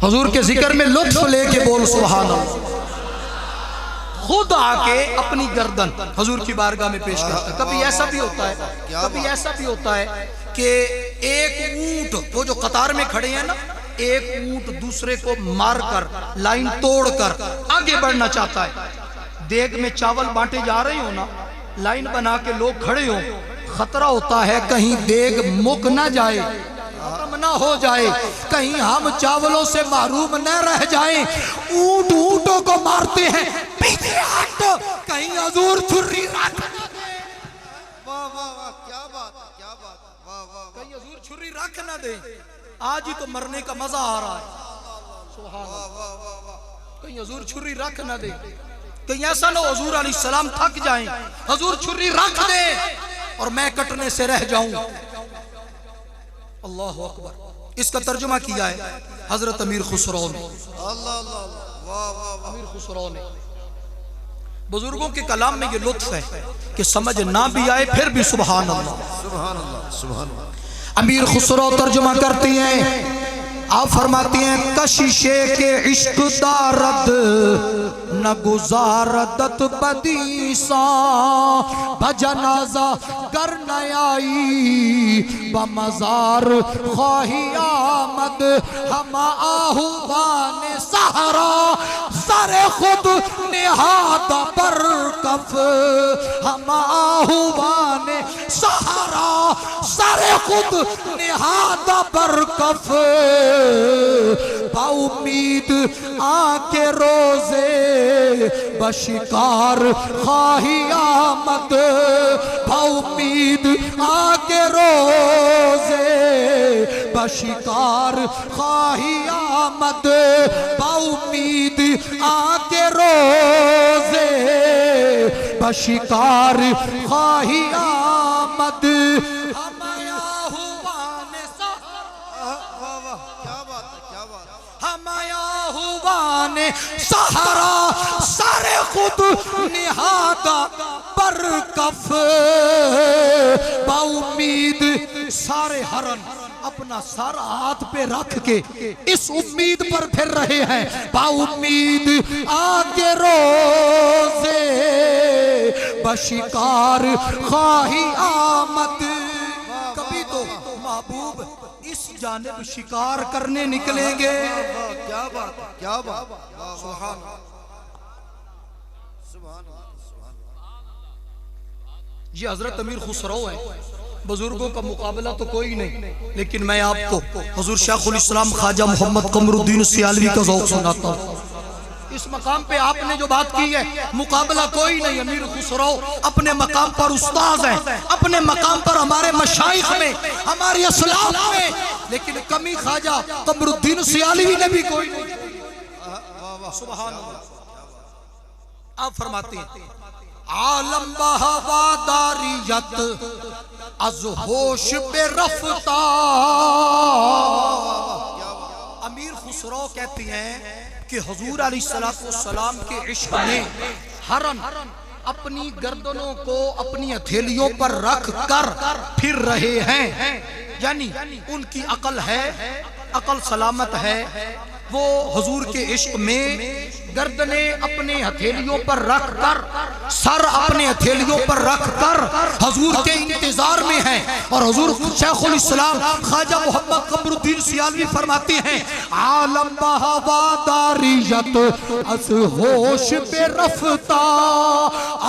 हुजूर के जिक्र में लुत्फ लेके बोल सुभान अल्लाह। खुद आके अपनी गर्दन हुजूर की बारगाह में पेश करता है। कभी ऐसा भी होता है कि एक ऊंट, वो जो कतार में खड़े हैं ना, एक ऊंट दूसरे को मारकर लाइन तोड़कर आगे बढ़ना चाहता है। देग में चावल बांटे जा रहे हो ना, लाइन बना के लोग खड़े हो, खतरा होता है कहीं देग मुक ना जाए, खत्म ना हो जाए, कहीं हम चावलों से महरूम न रह जाएं। ऊंटों को मारते हैं, पीछे हट, कहीं हुजूर छुरी रख न दे। वाह वाह वाह, क्या बात, क्या बात, वाह वाह, कहीं हुजूर छुरी रख ना दे। आज ही तो मरने का मजा आ रहा है। सुभान अल्लाह। कहीं हुजूर छुरी रख ना दे, कहीं ऐसा ना हुजूर अलैहिस्सलाम थक जाएं, हुजूर छुरी रख दे और मैं कटने से रह जाऊं। अल्लाह अकबर। इसका तर्जुमा किया है हजरत अमीर खुसरो ने। अल्लाह अल्लाह, वाह वाह वाह। अमीर खुसरो ने। बुजुर्गों के कलाम में ये लुत्फ है कि समझ ना भी आए फिर भी सुभान अल्लाह, सुभान अल्लाह, सुभान अल्लाह। अमीर खुसरो तर्जुमा करती हैं, आप फरमाती हैं कशिशे के इश्क दारद न गुजारदत बदीसा भजनाजा कर नयाई बमजार ख्वाही आमद हम आहुबान सहरा सरे खुद निहाद पर कफ हम आहुबान सहरा सरे खुद निहाद पर कफ बाउमीद आके रोजे बशिकार ख्वाही आमद बाउमीद आके रोजे बशिकार ख्वाही आमद बाउमीद आके रोजे बशिकार ख्वाही आमद सहारा सारे खुद निहादा पर कफ बाउमीद सारे हरन अपना सारा हाथ पे रख के इस उम्मीद पर फिर रहे हैं बाउमीद आगे रोजे बशिकार ख्वाही आमद। कभी तो महबूब इस जानिब शिकार करने निकलेंगे। क्या बात क्या बात सुभान सुभान ये हजरत अमीर खुसरो है, बुजुर्गों का मुकाबला तो कोई नहीं, लेकिन मैं आपको हुजूर शेखुल इस्लाम ख्वाजा मोहम्मद कमरुद्दीन सियालवी का ज़ौक़ सुनाता हूँ। इस मकाम पे आपने जो बात की है मुकाबला कोई नहीं, अमीर खुसरो अपने मकाम पर उस्ताद है, अपने मकाम पर हमारे मशाइख में हमारी असलाफ में, लेकिन कमी ख्वाजा कमरुद्दीन सियालवी ने भी कोई नहीं। सुभान अल्लाह। आप फरमाते हैं आलम बहवादारियत अज होश पे रफ्ता। अमीर खुसरो कहती हैं कि हुजूर अलैहिस्सलाम के इश्क में हरन अपनी गर्दनों को अपनी हथेलियों पर रख कर फिर रहे हैं, यानी उनकी अकल है, अकल सलामत है, वो हुजूर के इश्क में गर्दने अपने हथेलियों पर रख कर, सर अपने हथेलियों पर रख कर हुजूर के इंतजार में है। और हुजूर शेखुल इस्लाम ख्वाजा मोहम्मद कमरुद्दीन सियालवी फरमाते हैं आलम बहवादारियत अस होश पे रफ्ता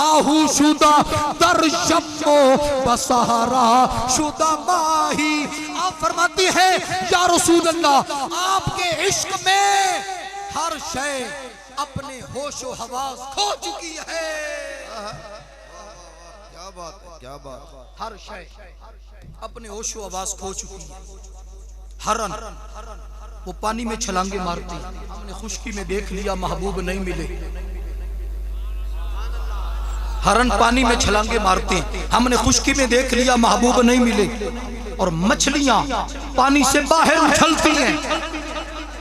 आहू शुदा दर शम्मो बसहारा शुदा माही। आप फरमाती हैं या रसूल अल्लाह आपके इश्क में हर शय अपने होशो हवास खो चुकी है। क्या बात है क्या बात। हर शय अपने होशो हवास खो चुकी है। हरन वो पानी में छलांगे मारती, हमने खुश्की में देख लिया महबूब नहीं मिले। हरन पानी में छलांगे मारते, हमने खुश्की में देख लिया महबूब नहीं मिले। और मछलियां पानी से बाहर उछलती हैं।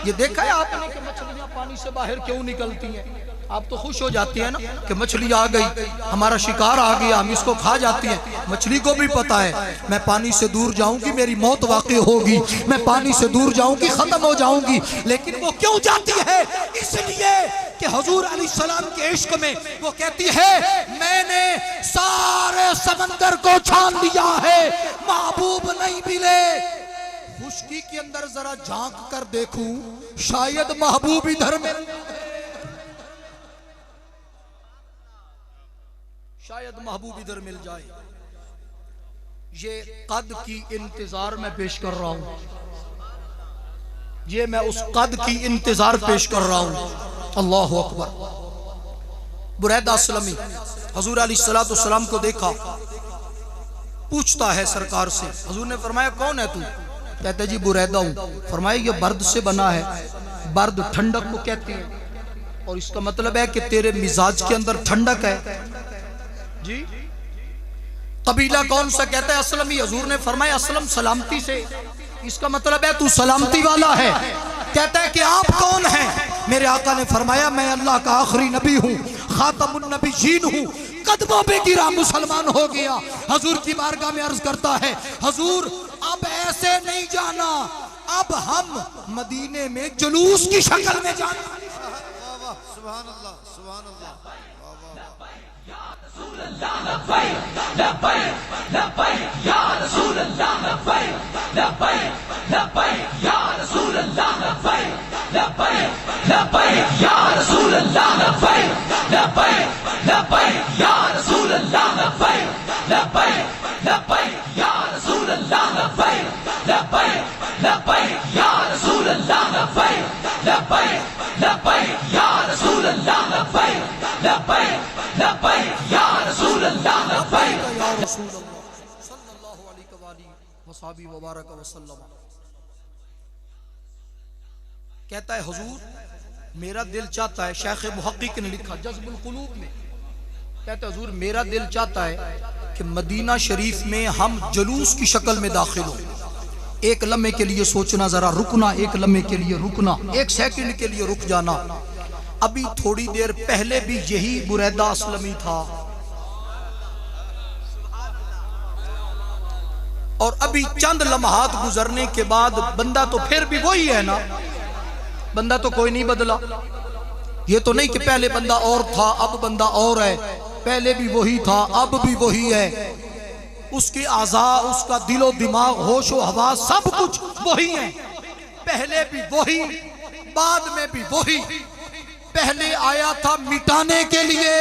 ये देखा है आपने कि मछलियां पानी से बाहर क्यों निकलती हैं? आप तो खुश हो जाती है ना कि मछली आ गई, हमारा शिकार आ गया, हम इसको खा जाती है। मछली को भी पता है मैं पानी से दूर जाऊंगी मेरी मौत वाक़ई होगी, मैं पानी से दूर जाऊंगी खत्म हो जाऊंगी, लेकिन वो क्यों जाती है? इसलिए कि हुजूर अलैहिस्सलाम के इश्क में वो कहती है मैंने सारे समंदर को छान दिया है, महबूब नहीं मिले। खुश्की के अंदर जरा झांक कर देखूं, शायद महबूब इधर में, शायद महबूब इधर मिल जाए। ये कद की इंतजार में पेश कर रहा हूं, ये मैं उस कद की इंतजार पेश कर रहा हूं। अल्लाहु अकबर। बुरैदा असलमी हुजूर अलैहिस्सलाम को देखा, पूछता है सरकार से, हुजूर ने फरमाया कौन है तू? कहते जी बुरैदा हूं। फरमाया ये बर्द से बना है, बर्द ठंडक को कहते हैं, और इसका मतलब है कि तेरे मिजाज के अंदर ठंडक है। जी कबीला कौन सा? कहता है असलमी। हुजूर ने फरमाया असलम सलामती से, इसका मतलब है तू सलामती वाला है। कहता है कि आप कौन हैं? मेरे आका ने फरमाया मैं अल्लाह का आखिरी नबी हूँ, खातमुन नबीयीन हूँ, कदमों पे गिरा मुसलमान हो गया। हुजूर की बारगाह में अर्ज करता है हुजूर अब ऐसे नहीं जाना, अब हम मदीने में जुलूस की शक्ल में जाते हैं। वाह वाह सुभान अल्लाह सुभान अल्लाह वाह वाह वाह सल्लल्लाहु अलैहि वबारक वसल्लम कहता है हुजूर मेरा दिल चाहता है, शेख मुहक्किक ने लिखा जज़्बुल कुलूब में, कहता है हुजूर मेरा दिल चाहता है कि मदीना शरीफ में हम जुलूस की शक्ल में दाखिल हो। एक लम्हे के लिए सोचना, जरा रुकना, एक लम्हे के लिए रुकना, एक सेकंड के लिए रुक जाना। अभी थोड़ी देर पहले भी यही बुरैदा असलमी था और अभी चंद लम्हात गुजरने के बाद बंदा तो फिर भी वही है ना, बंदा तो कोई नहीं बदला। ये तो नहीं कि पहले बंदा और था अब बंदा और है, पहले भी वही था अब भी वही है। उसके आज़ा, उसका दिलो दिमाग, होशो हवास सब कुछ वही है, पहले भी वही बाद में भी वही। पहले आया था मिटाने के लिए,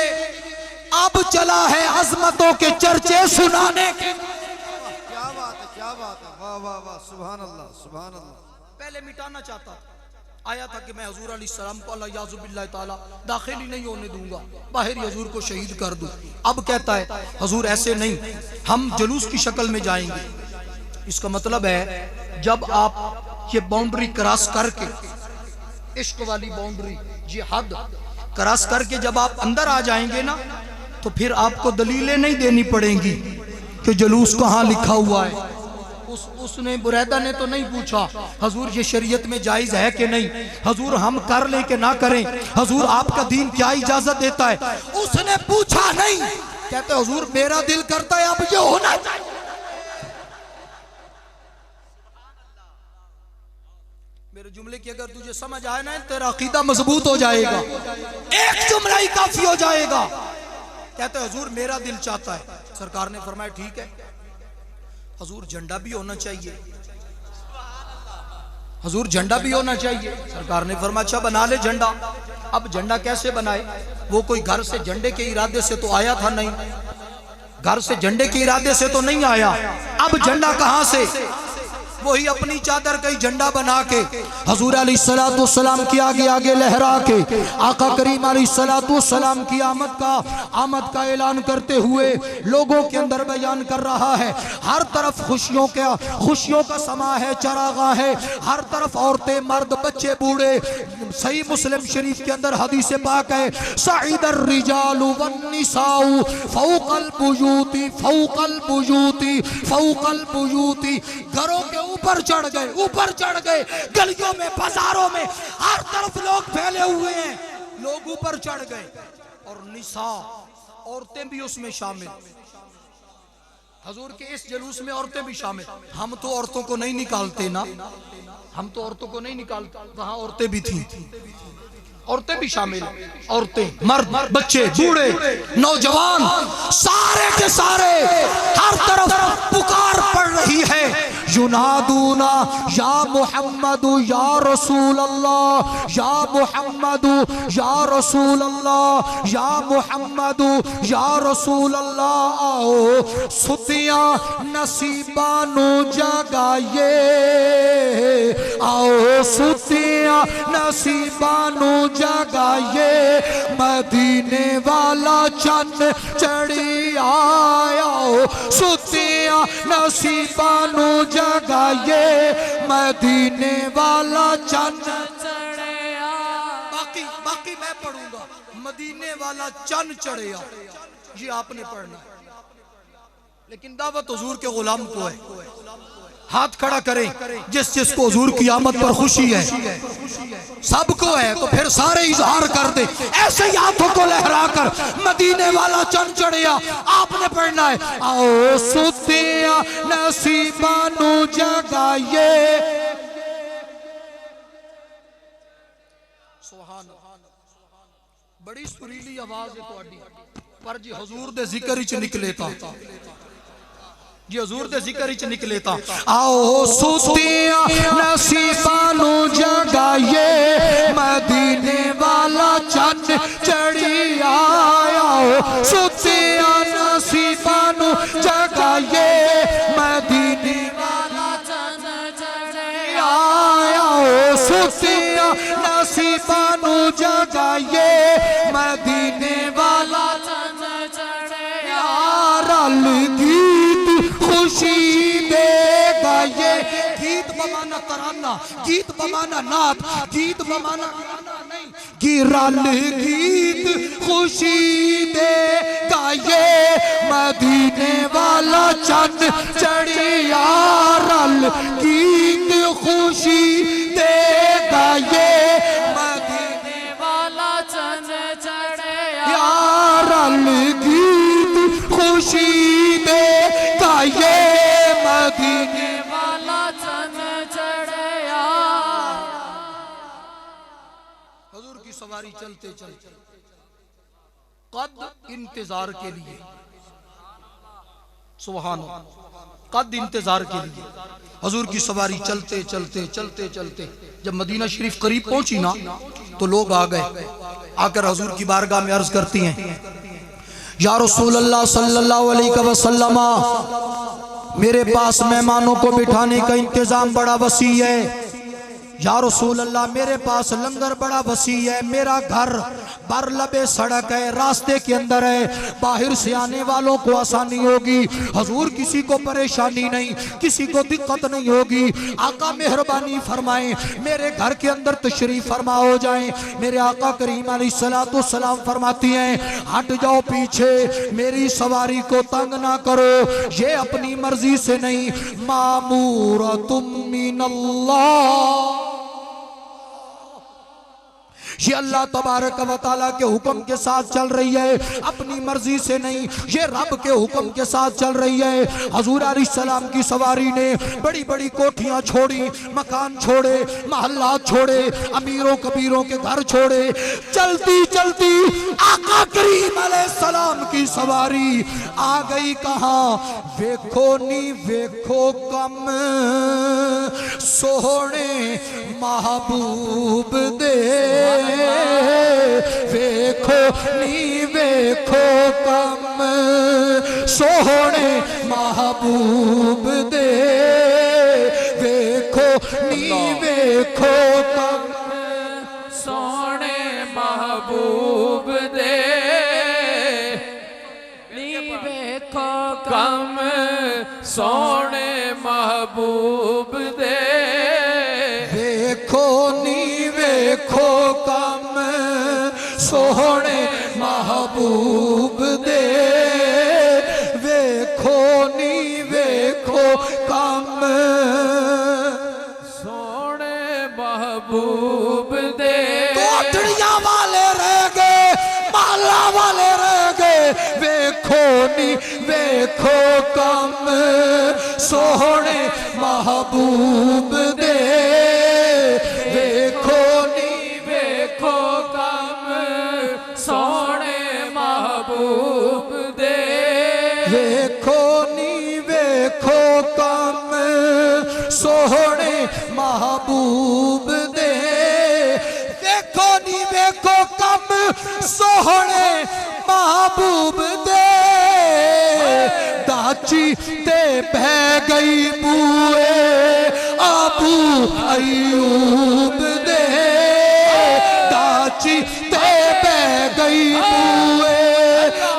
अब चला है अजमतों के चर्चे सुनाने के। क्या बात है क्या बात है वाह वाह वाह सुभान अल्लाह सुभान अल्लाह। पहले मिटाना चाहता था, आया था कि मैं हजूर अलैहिस्सलाम को अल्लाह ताला दाखिल ही नहीं होने दूंगा, बाहर ही हजूर को शहीद कर दूं। अब कहता है हजूर ऐसे नहीं, हम जुलूस की शक्ल में जाएंगे। इसका मतलब है जब आप ये बाउंड्री क्रॉस करके, इश्क वाली बाउंड्री, ये हद क्रॉस करके जब आप अंदर आ जाएंगे ना, तो फिर आपको दलीलें नहीं देनी पड़ेंगी कि जुलूस कहाँ लिखा हुआ है। उसने बुरैदा ने तो नहीं पूछा हजूर ये शरीयत में जायज है कि नहीं, हजूर हम कर लें कि ना करें, हजूर आपका दीन क्या इजाजत देता है, उसने पूछा नहीं। कहते हजूर मेरा दिल करता है अब ये होना चाहिए। मेरे जुमले की अगर तुझे समझ आए ना, तेरा अकीदा मजबूत हो जाएगा, एक जुमला ही काफी हो जाएगा। कहते हजूर मेरा दिल चाहता है। सरकार ने फरमाया ठीक है हजूर झंडा भी होना चाहिए, हजूर झंडा भी होना चाहिए। सरकार ने फरमाया अच्छा बना ले झंडा। अब झंडा कैसे बनाए, वो कोई घर से झंडे के इरादे से तो आया था नहीं, घर से झंडे के इरादे से तो नहीं आया। अब झंडा कहां से, वही अपनी चादर का ही झंडा बना के हजूर अलैहिस्सलाम की आगे आगे लहरा के आका करीम अलैहिस्सलाम की आमद का ऐलान करते हुए लोगों के अंदर बयान कर रहा है। हर तरफ खुशियों का समा है, चरागा है, हर तरफ औरतें मर्द बच्चे बूढ़े। सही मुस्लिम शरीफ के अंदर हदीस पाक है सईदर रिजालु वन्निसाउ फौकल बुयूती फौकल बुयूती फौकल बुयूती। घरों के ऊपर चढ़ गए, गलियों में बाजारों में हर तरफ लोग फैले हुए हैं, लोग ऊपर चढ़ गए। और निसा औरतें भी उसमें शामिल, हजूर के इस जुलूस में औरतें भी शामिल। हम तो औरतों को नहीं निकालते ना, हम तो औरतों को नहीं निकालते, वहां औरतें भी थी, औरतें भी शामिल, औरतें मर्द बच्चे बूढ़े नौजवान सारे के सारे हर तरफ पुकार पड़ रही है युनादूना या मुहम्मदु या रसूल अल्लाह या मुहम्मदु या रसूल अल्लाह या मुहम्मदु या रसूल अल्लाह। आओ सुतियां नसीबानू जगाइए, आओ सुतियां नसीबानू जगाइए, मदीने वाला चन्न चढ़ी आया। सुतियां नसीबानू जगाइए, मदीने वाला चन्न चढ़े आ। बाकी मैं पढ़ूंगा, मदीने वाला चन्न चढ़े आ, ये आपने पढ़ना है। लेकिन दावत हुजूर के गुलाम को है, हाथ खड़ा करें जिस जिसको हुजूर की आमद पर खुशी है, सबको है तो फिर सारे इजहार कर दे, ऐसे ही हाथों को लहरा कर मदीने वाला चंद चढ़िया आपने पढ़ना है। आओ सुतिया नसीबानू जगाइए, सुभान अल्लाह। बड़ी सुरीली आवाज है तुहाडी, पर जी हजूर दे जिक्र विच निकले ता जी हजूर दे जिक्र विच निकले ता आओ सुतियां नसीबां नू जगाइए मदीने वाला चंद चढ़ी आओ सुतियां नसीबां नू जगाइए मदीने वाला चंद चढ़ी आओ सुतियां नसीबां नू जगाइए मदीने वाला चंद चढ़ी रल गीत खुशी दे गाइए। गीत बमाना तराना, गीत बमाना नात, गीत बमाना नहीं, गिरल गीत खुशी दे गाइए मदीने वाला चंद चढ़िया रल गीत खुशी दे गाइए मदीने वाला चंद चढ़िया रल गीत खुशी दे गाइए मदीने वाला चंद चढ़िया। हुजूर की सवारी चलते चलते कद इंतजार के लिए, सुभान अल्लाह, कद इंतजार के लिए हुजूर की सवारी चलते चलते चलते चलते जब मदीना शरीफ करीब पहुंची ना तो लोग आ गए, आकर हुजूर की बारगाह में अर्ज करती हैं या रसूल अल्लाह सल्लल्लाहु अलैहि वसल्लम, मेरे पास मेहमानों को बिठाने का इंतजाम बड़ा वसी है। या रसूल अल्लाह, मेरे पास लंगर बड़ा वसी है, मेरा घर बर लबे सड़क है, रास्ते के अंदर है, बाहर से आने वालों को आसानी होगी। हुजूर किसी को परेशानी नहीं, किसी को दिक्कत नहीं होगी। आका मेहरबानी फरमाएं, मेरे घर के अंदर तशरीफ फरमा हो जाएं। मेरे आका करीम अलैहिस्सलातु सलाम फरमाती हैं, हट जाओ पीछे, मेरी सवारी को तंग ना करो, ये अपनी मर्जी से नहीं, मामूरतुम मिनल्लाह, ये अल्लाह तबारक व तआला के हुक्म के साथ चल रही है, अपनी मर्जी से नहीं, ये रब के हुक्म के साथ चल रही है। हुजूर अलैहिस्सलाम की सवारी ने बड़ी बड़ी कोठियां छोड़ी, मकान छोड़े, महल्ला छोड़े, अमीरों कबीरों के घर छोड़े, चलती चलती आका करीम अलैहिस्सलाम की सवारी आ गई कहाँ? वेखो नी वेखो कम सोहने महबूब दे, वेखो नी वेखो कम सोहने महबूब दे, वेखो नी वेखो कम सोने महबूब दे, नी वेखो कम सोने महबूब दे, वेखो नी वेखो कम सोहने महबूब दे, वेखो नी वेखो कम सोने महबूब दे। कोठड़ियां वाले रह गए, महला वाले रह गए, वेखो नी वेखो कम सोहने महबूब दे, वेखो नी वेखो कम सोने महबूब दे, वेखो नी वेखो कम सोहने महबूब दे, वेखो नी वेखो कम सोहने महबूब दे, दाची ते बह गई बूए अबू अयूब दे, दाची ते बह गई बूए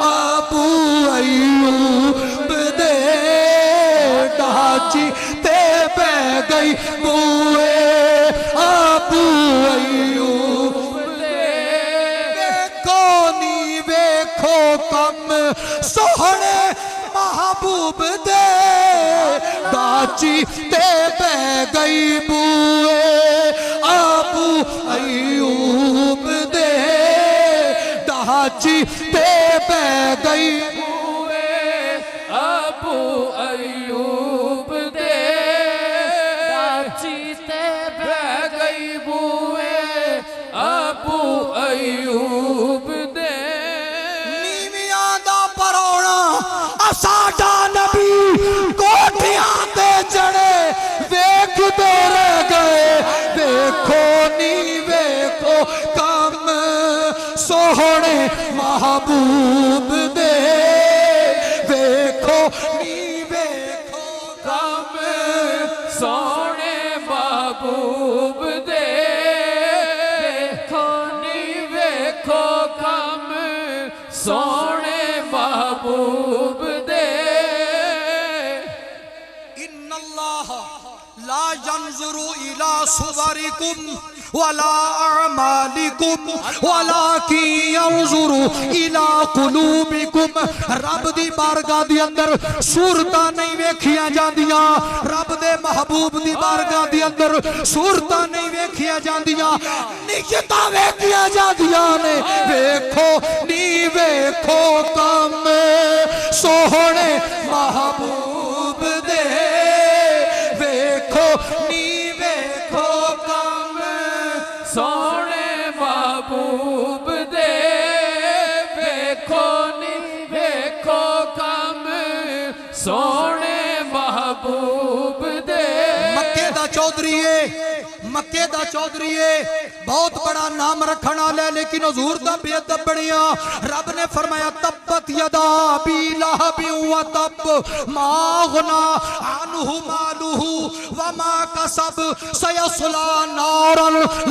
अबू अयूब दे, दाची ते बह गई बूए अबू अयूब दे, वेखो नी वेखो कम सोहने महबूब दे, दाची ते बह गई बूए अबू अयूब दे, दाची ते बह गई बूए अबू अयूब दे, दाची ते बह गई बूए अबू नी वेखो कम सोहने महबूब दे वेखो नी वेखो कम सोने महबूब दे वेखो नी वेखो कम सोने महबूब दे इन्नल्लाह ला यंजुरु इला सुवरिकुम वला अमालिकुम वलाकिन यंजुरु इला कुलूबिकुम। रब दी बारगाह दी अंदर सूरतां नहीं वेखियां जांदियां, रब दे महबूब दी बारगाह दी अंदर सूरतां नहीं वेखियां जांदियां, नियतां वेखियां जांदियां ने। वेखो नी वेखो कम सोहणे महबूब दे वेखो नी वेखो कम सोने महबूब दे वेखो नी वेखो कम सोने महबूब दे। मक्के दा चौधरी है, मक्के दा चौधरी है, बहुत बड़ा नाम रखना ले, लेकिन हुजूर दा बेअदब बनिया। रब ने फरमाया तब्बत यदा अबी लहब व तब मा गुना अन्हु मालुहु व मा कसब सयस्ला नारन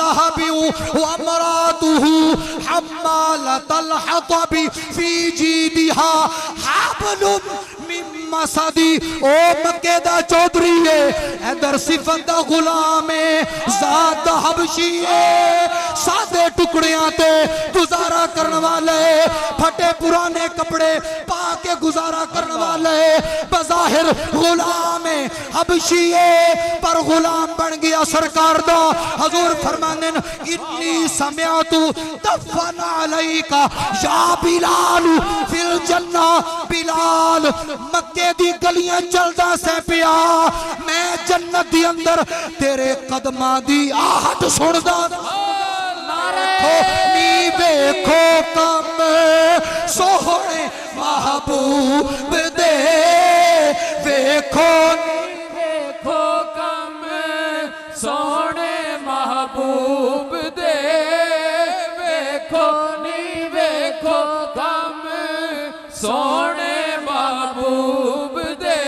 लहब व अमरातुहु हम्मालतल हतब फी जीदिहा हाबलुम मिन मसदी। ओ मक्के दा चौधरी है, इधर सिफत दा गुलाम है, ज़ात हबशी है, सादे टुकड़ियां ते गुजारा करने वाले, फटे पुराने कपड़े पा के गुजारा करने वाले, बज़ाहिर गुलाम है, हबशी है, पर गुलाम बन गया सरकार दा। हजूर फरमाने इन्नी समिअतु तफन अलैका या बिलाल फिल जन्ना। बिलाल मक्के दी गलियां चलदा से पिया, मैं जन्नत दी अंदर तेरे कदमां दी आहट सुनदा। नी वेखो कम सोहणे महबूब दे वेखो नी वेखो कम सोने महबूब दे वेखो नी वेखो कम सोने महबूब दे।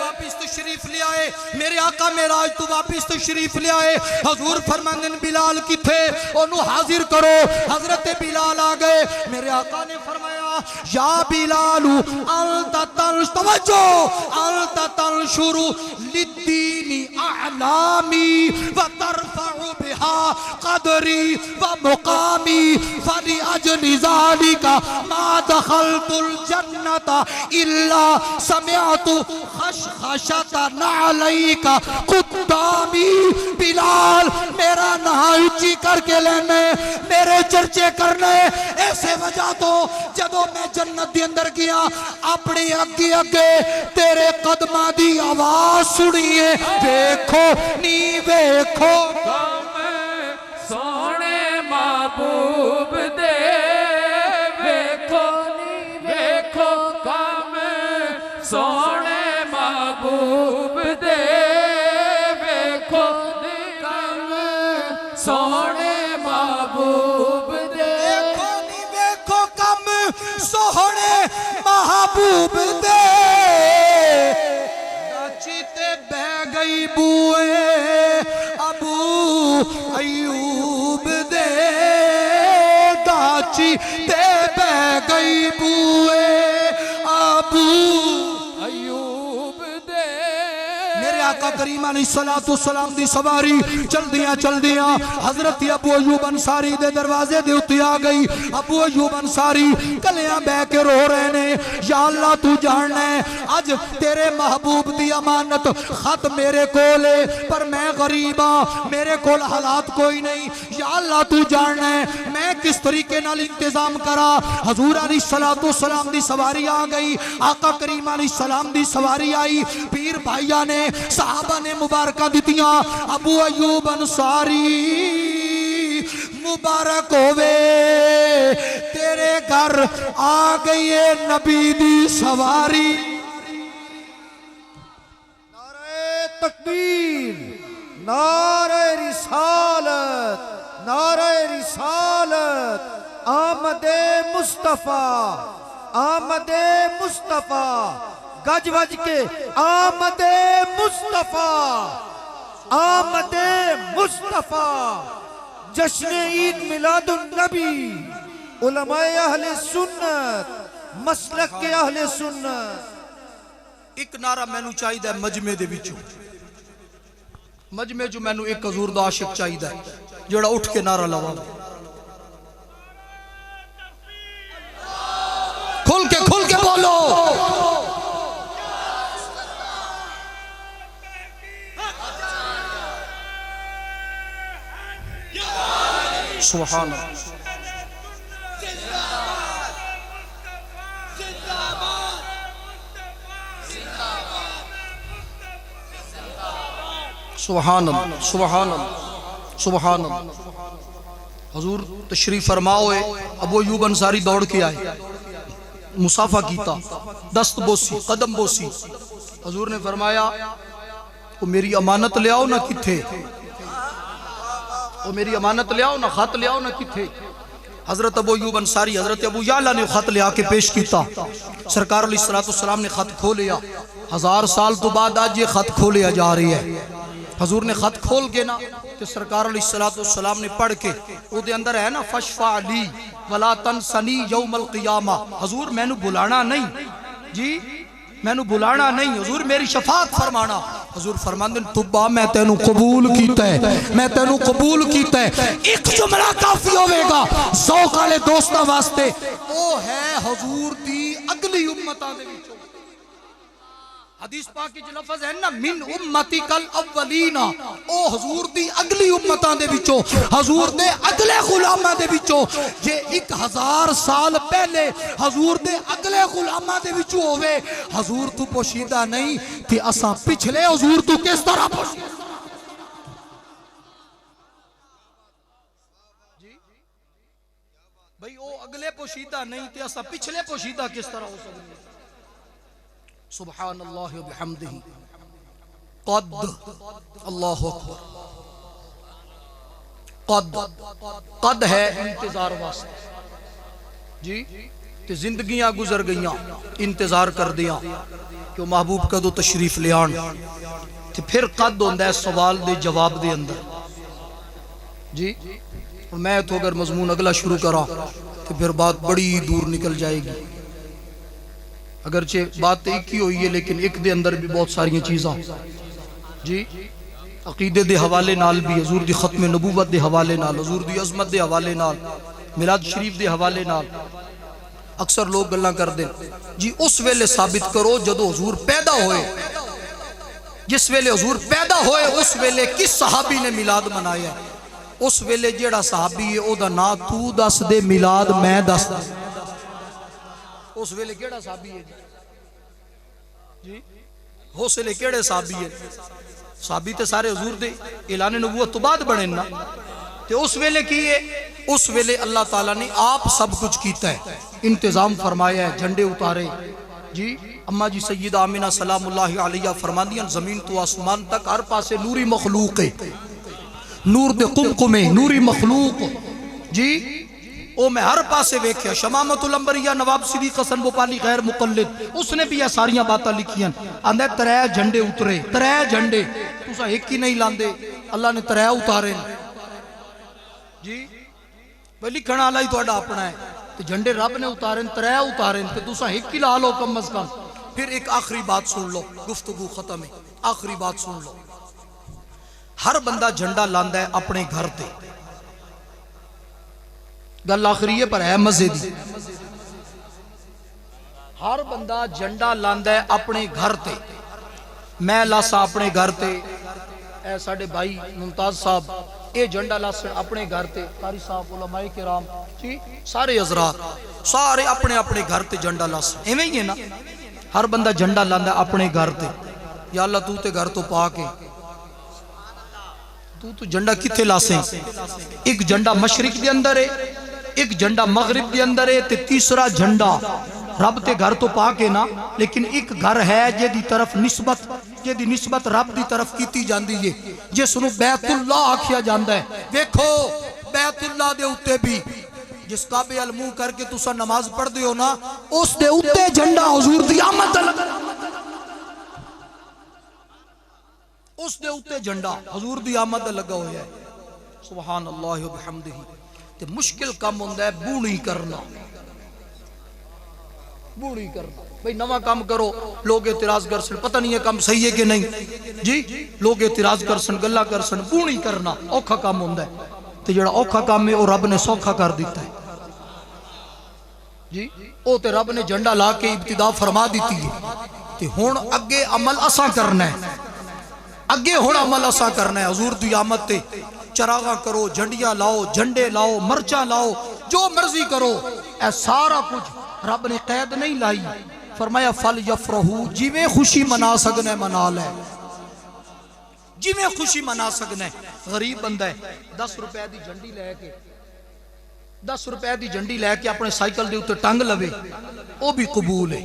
वापिस तशरीफ ले आए मेरे आका मेराज तू वापिस तशरीफ ले आए। हजूर फरमांदे बिलाल किथे, ओनू हाजिर करो। हजरत बिलाल आ गए, मेरे आका ने फरमाया या बिलालू अलता तल तवज्जो अलता तल शुरू लिद्दीनी अलामी व तरफउ बिहा कदरी व मुकामी फली अजली ज़ालिका मा दखलतुल जन्नता इल्ला समिअतु खशखशता नालैका कुद्दामी। बिलाल मेरा नाम ऊंची करके लेने, मेरे चर्चे करने, ऐसे वजह तो जदों मैं जन्नत के अंदर गया अपने अगे अगे तेरे कदमां दी आवाज सुनिए। वेखो नी वेखो कम सोने महबूब दे वेखो नी वेखो कम सोने महबूब दे वेखो नी कम सोने महबूब दे। वेखो नी वेखो कम सोहणे महबूब दे। नाची ते बह गई बूए अबू अयूब दे, नाची ते बह गई बूए अबू अयूब दे। मेरे आका करीम अलैहिस्सलाम दी सवारी चलदियां चलदियां हजरत अबू अयूब अंसारी दे दरवाजे दे उत्ते आ गई। अबू अयूब अंसारी कलियां बह के रो रहे ने, या अल्लाह तू जानना है अज तेरे महबूब दी अमानत खत मेरे कोल है, पर मैं गरीब हां, मेरे कोल हालात कोई नहीं। या अल्लाह तू जानना है मैं किस तरीके नाल इंतजाम करा। हजूर अलैहिस्सलाम दी सवारी आ गई, आका करीम अलैहिस्सलाम दी सवारी आई, पीर भाइया ने सहाबा ने मुबारका दितियां। अबू अयूब अंसारी मुबारक होवे, तेरे घर आ गई है नबी दी सवारी। नारे तकबीर, नारे रिसालत, नारे रिसालत, आमदे मुस्तफा, आमदे मुस्तफा, गज वज के आमदे मुस्तफा, आमदे मुस्तफा, जश्न ईद मिलादुन नबी, उलमाए अहले सुन्नत, मसलक के अहले सुन्नत। एक नारा मैनू चाहिए मजमे दे विचों, मजमे जो मैनू एक हजूर दा आशिक चाहिए जेड़ा उठ के नारा लवा, खुल के बोलो। सुभान अल्लाह, सुभान अल्लाह, सुभान अल्लाह, सुभान अल्लाह। हजूर तशरीफ फरमाओ, अबू अय्यूब अंसारी दौड़ के आए, मुसाफा कीता, दस्त बोसी, कदम बोसी। हजूर ने फरमाया वो मेरी अमानत ले आओ ना किथे, वो मेरी अमानत ले आओ ना, खत ले आओ ना किथे। हजरत अबू अय्यूब अंसारी हजरत अबू याला ने खत ले आके पेश किया। सरकार अलैहिस्सलाम ने खत खोलिया। 1000 साल तो बाद आज ये खत खोलिया जा रही है। हजूर ने खत खोल के ना तो सरकार अलैहिस्सलाम ने पढ़ के उहदे अंदर है ना फशफा अली वला तनसनी यौमल क़ियामा। हजूर मैनू बुलाना नहीं जी, मैनू बुलाना नहीं, हजूर मेरी शफात फरमाना। हजूर फरमांदे तुब्बा मैं तेनू कबूल कीता है, मैं तेनू कबूल कीता है। एक जुमला काफी होवेगा ज़ौक़ वाले दोस्तां वास्ते, ओ है हजूर दी अगली उम्मतां दे विचों। हदीस पाक के लफ्ज़ है ना मिन उम्मती कल अव्वलीना, ओ हजूर दी अगली उम्मतां दे विचों, हजूर दे अगले गुलामां दे विचों। जे 1000 साल पहले हजूर दे अगले गुलामां दे विचों होवे, हजूर तू पोशीदा नहीं ते असां पिछले हजूर तू किस तरह पोशीदा जी भाई, ओ अगले पोशीदा नहीं ते असां पिछले पोशीदा किस तरह हो सकदे। सुभान अल्लाह व बिहम्दिही, क़द, अल्लाहु अकबर। क़द है इंतजार वास्ते जी, ते जिंदगियां गुजर गईयां इंतजार कर दिया कि महबूब कदों तशरीफ ले आन। ते फिर क़द होंदा है सवाल दे जवाब दे अंदर जी। और मैं तो अगर मजमून अगला शुरू करा तो फिर बात बड़ी दूर निकल जाएगी। अगरचे बात एक ही हुई है लेकिन एक दे अंदर भी बहुत सारी चीज़ां जी, अकीदे दे हवाले नाल भी, हजूर दी खत्म नबूवत दे हवाले नाल, हजूर दी अजमत दे हवाले नाल, मिलाद शरीफ दे हवाले नाल। अक्सर लोग गल्लां करदे जी उस वेले साबित करो जदों हजूर पैदा होए, जिस वेले हजूर पैदा होए उस वेले किस सहाबी ने मिलाद मनाया। उस वेले जेड़ा सहाबी है ओदा नाम तू दस दे, मिलाद मैं दस दे। उस वेले केड़ा साहबी है जी, उस वेले केड़े साहबी है? साहबी तो सारे हजूर दे ऐलान नबूवत तो बाद बने ना। ते उस वेले की है? उस वेले अल्लाह ताला ने आप सब कुछ कीता है, इंतजाम फरमाया है, झंडे उतारे जी। अम्मा जी सैयदा आमिना सलामुल्लाहि अलैहा फरमांदियां जमीन तो आसमान तक हर पासे नूरी मखलूक है, नूर दे कुमकुमे नूरी मखलूक जी। ओ मैं हर पासे वेख्या। शमामतुल अंबरिया नवाब सिद्दीक हसन भोपाली गैर मुकल्लिद उसने भी ये सारियां बातें लिखियां। आंदा 3 झंडे उतरे, 3 झंडे तुसा एक ही नहीं लांदे, अल्लाह ने 3 उतारे जी। भाई लिखण वाला ही तुहाडा अपना है ते झंडे रब ने उतारे, 3 उतारे ते तुसा एक ही ला लो कम अज कम। फिर एक आखिरी बात सुन लो, गुफ्तगू खत्म है, आखिरी बात सुन लो। हर बंदा झंडा लांदा है अपने घर ते, गल आखिरी है पर है मजे दी। हर बंदा झंडा लांदा है अपने घर ते। मैं लासा अपने घर ते, ए साडे भाई मुमताज साहब ये झंडा लासन अपने घर ते, कारी साहब उलमाए किराम जी सारे हजरात सारे अपने अपने घर ते झंडा लासन। इवें ही है ना, हर बंदा झंडा लांदा अपने घर ते। या अल्लाह तू ते घर तो पा के तू झंडा किथे लासे? एक झंडा मशरिक दे अंदर है, एक झंडा मगरिब के अंदर है, ते तीसरा झंडा रब ते घर तो पा के ना, लेकिन एक घर है जेदी तरफ निस्बत रब दी तरफ कीती जांदी है, जिसनू बैतुल्ला आखिया जांदा है। देखो बैतुल्ला दे उत्ते भी जिस काबे अल मुंह करके तुसा नमाज पढ़दे हो ना, उस दे उत्ते झंडा हुजूर दी आमद दा लगा, उस दे उत्ते झंडा हुजूर दी आमद दा लगा होया है। सुभान अल्लाह व बिहम्दिही। ते मुश्किल काम हुंदा है बूढ़ी करना, बूढ़ी करना। भाई नवा काम करो, लोग एतराज कर सन, पता नहीं है काम सही है कि नहीं जी, लोग एतराज कर सन, गल्ला कर सन। बूढ़ी करना औखा काम हुंदा है, ते जेड़ा औखा काम है वो रब ने सौखा कर दिता है जी। ओ ते रब ने झंडा ला के इब्तिदा फरमा दी है। ते हुण अगे अमल असा करना है, अगे हुण अमल असा करना है। हुजूर दी आमद ते चरागा करो, झंडियां लाओ, झंडे लाओ, मर्चा लाओ, जो मर्जी करो। ऐ सारा कुछ रब ने कैद नहीं लाई। फरमाया फल यफरहू, जिवें खुशी मना सकना है मना लै, जिवें खुशी मना सकना है। गरीब बंदा है 10 रुपए की झंडी लैके 10 रुपए की झंडी लैके अपने साइकिल के उत्ते टंग लवे, वो भी कबूल है।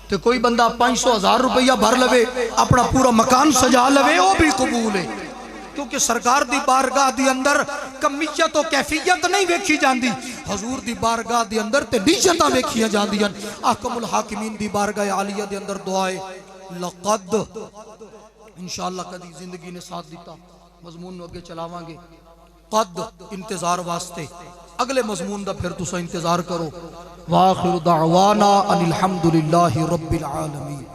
तो कोई बंदा 500,000 रुपया भर लवे, अपना पूरा मकान सजा लवे, वो भी कबूल है। क्योंकि सरकार दी बारगाह दी अंदर कमीयत तो कैफियत नहीं वेखी जाती, हजूर दी बारगाह दी अंदर ते नीयत वेखियां जांदियां। अहकमुल हाकिमीन दी बारगाह आलिया दी अंदर दुआए लक़द इंशाअल्लाह कदी जिंदगी ने साथ दिता, मजमून अगे चलावांगे। कद इंतजार वास्ते, अगले मजमून दा फिर तुसा इंतजार करो। वाखिर दावाना अनिल हम्दुलिल्लाहि रब्बिल आलमीन।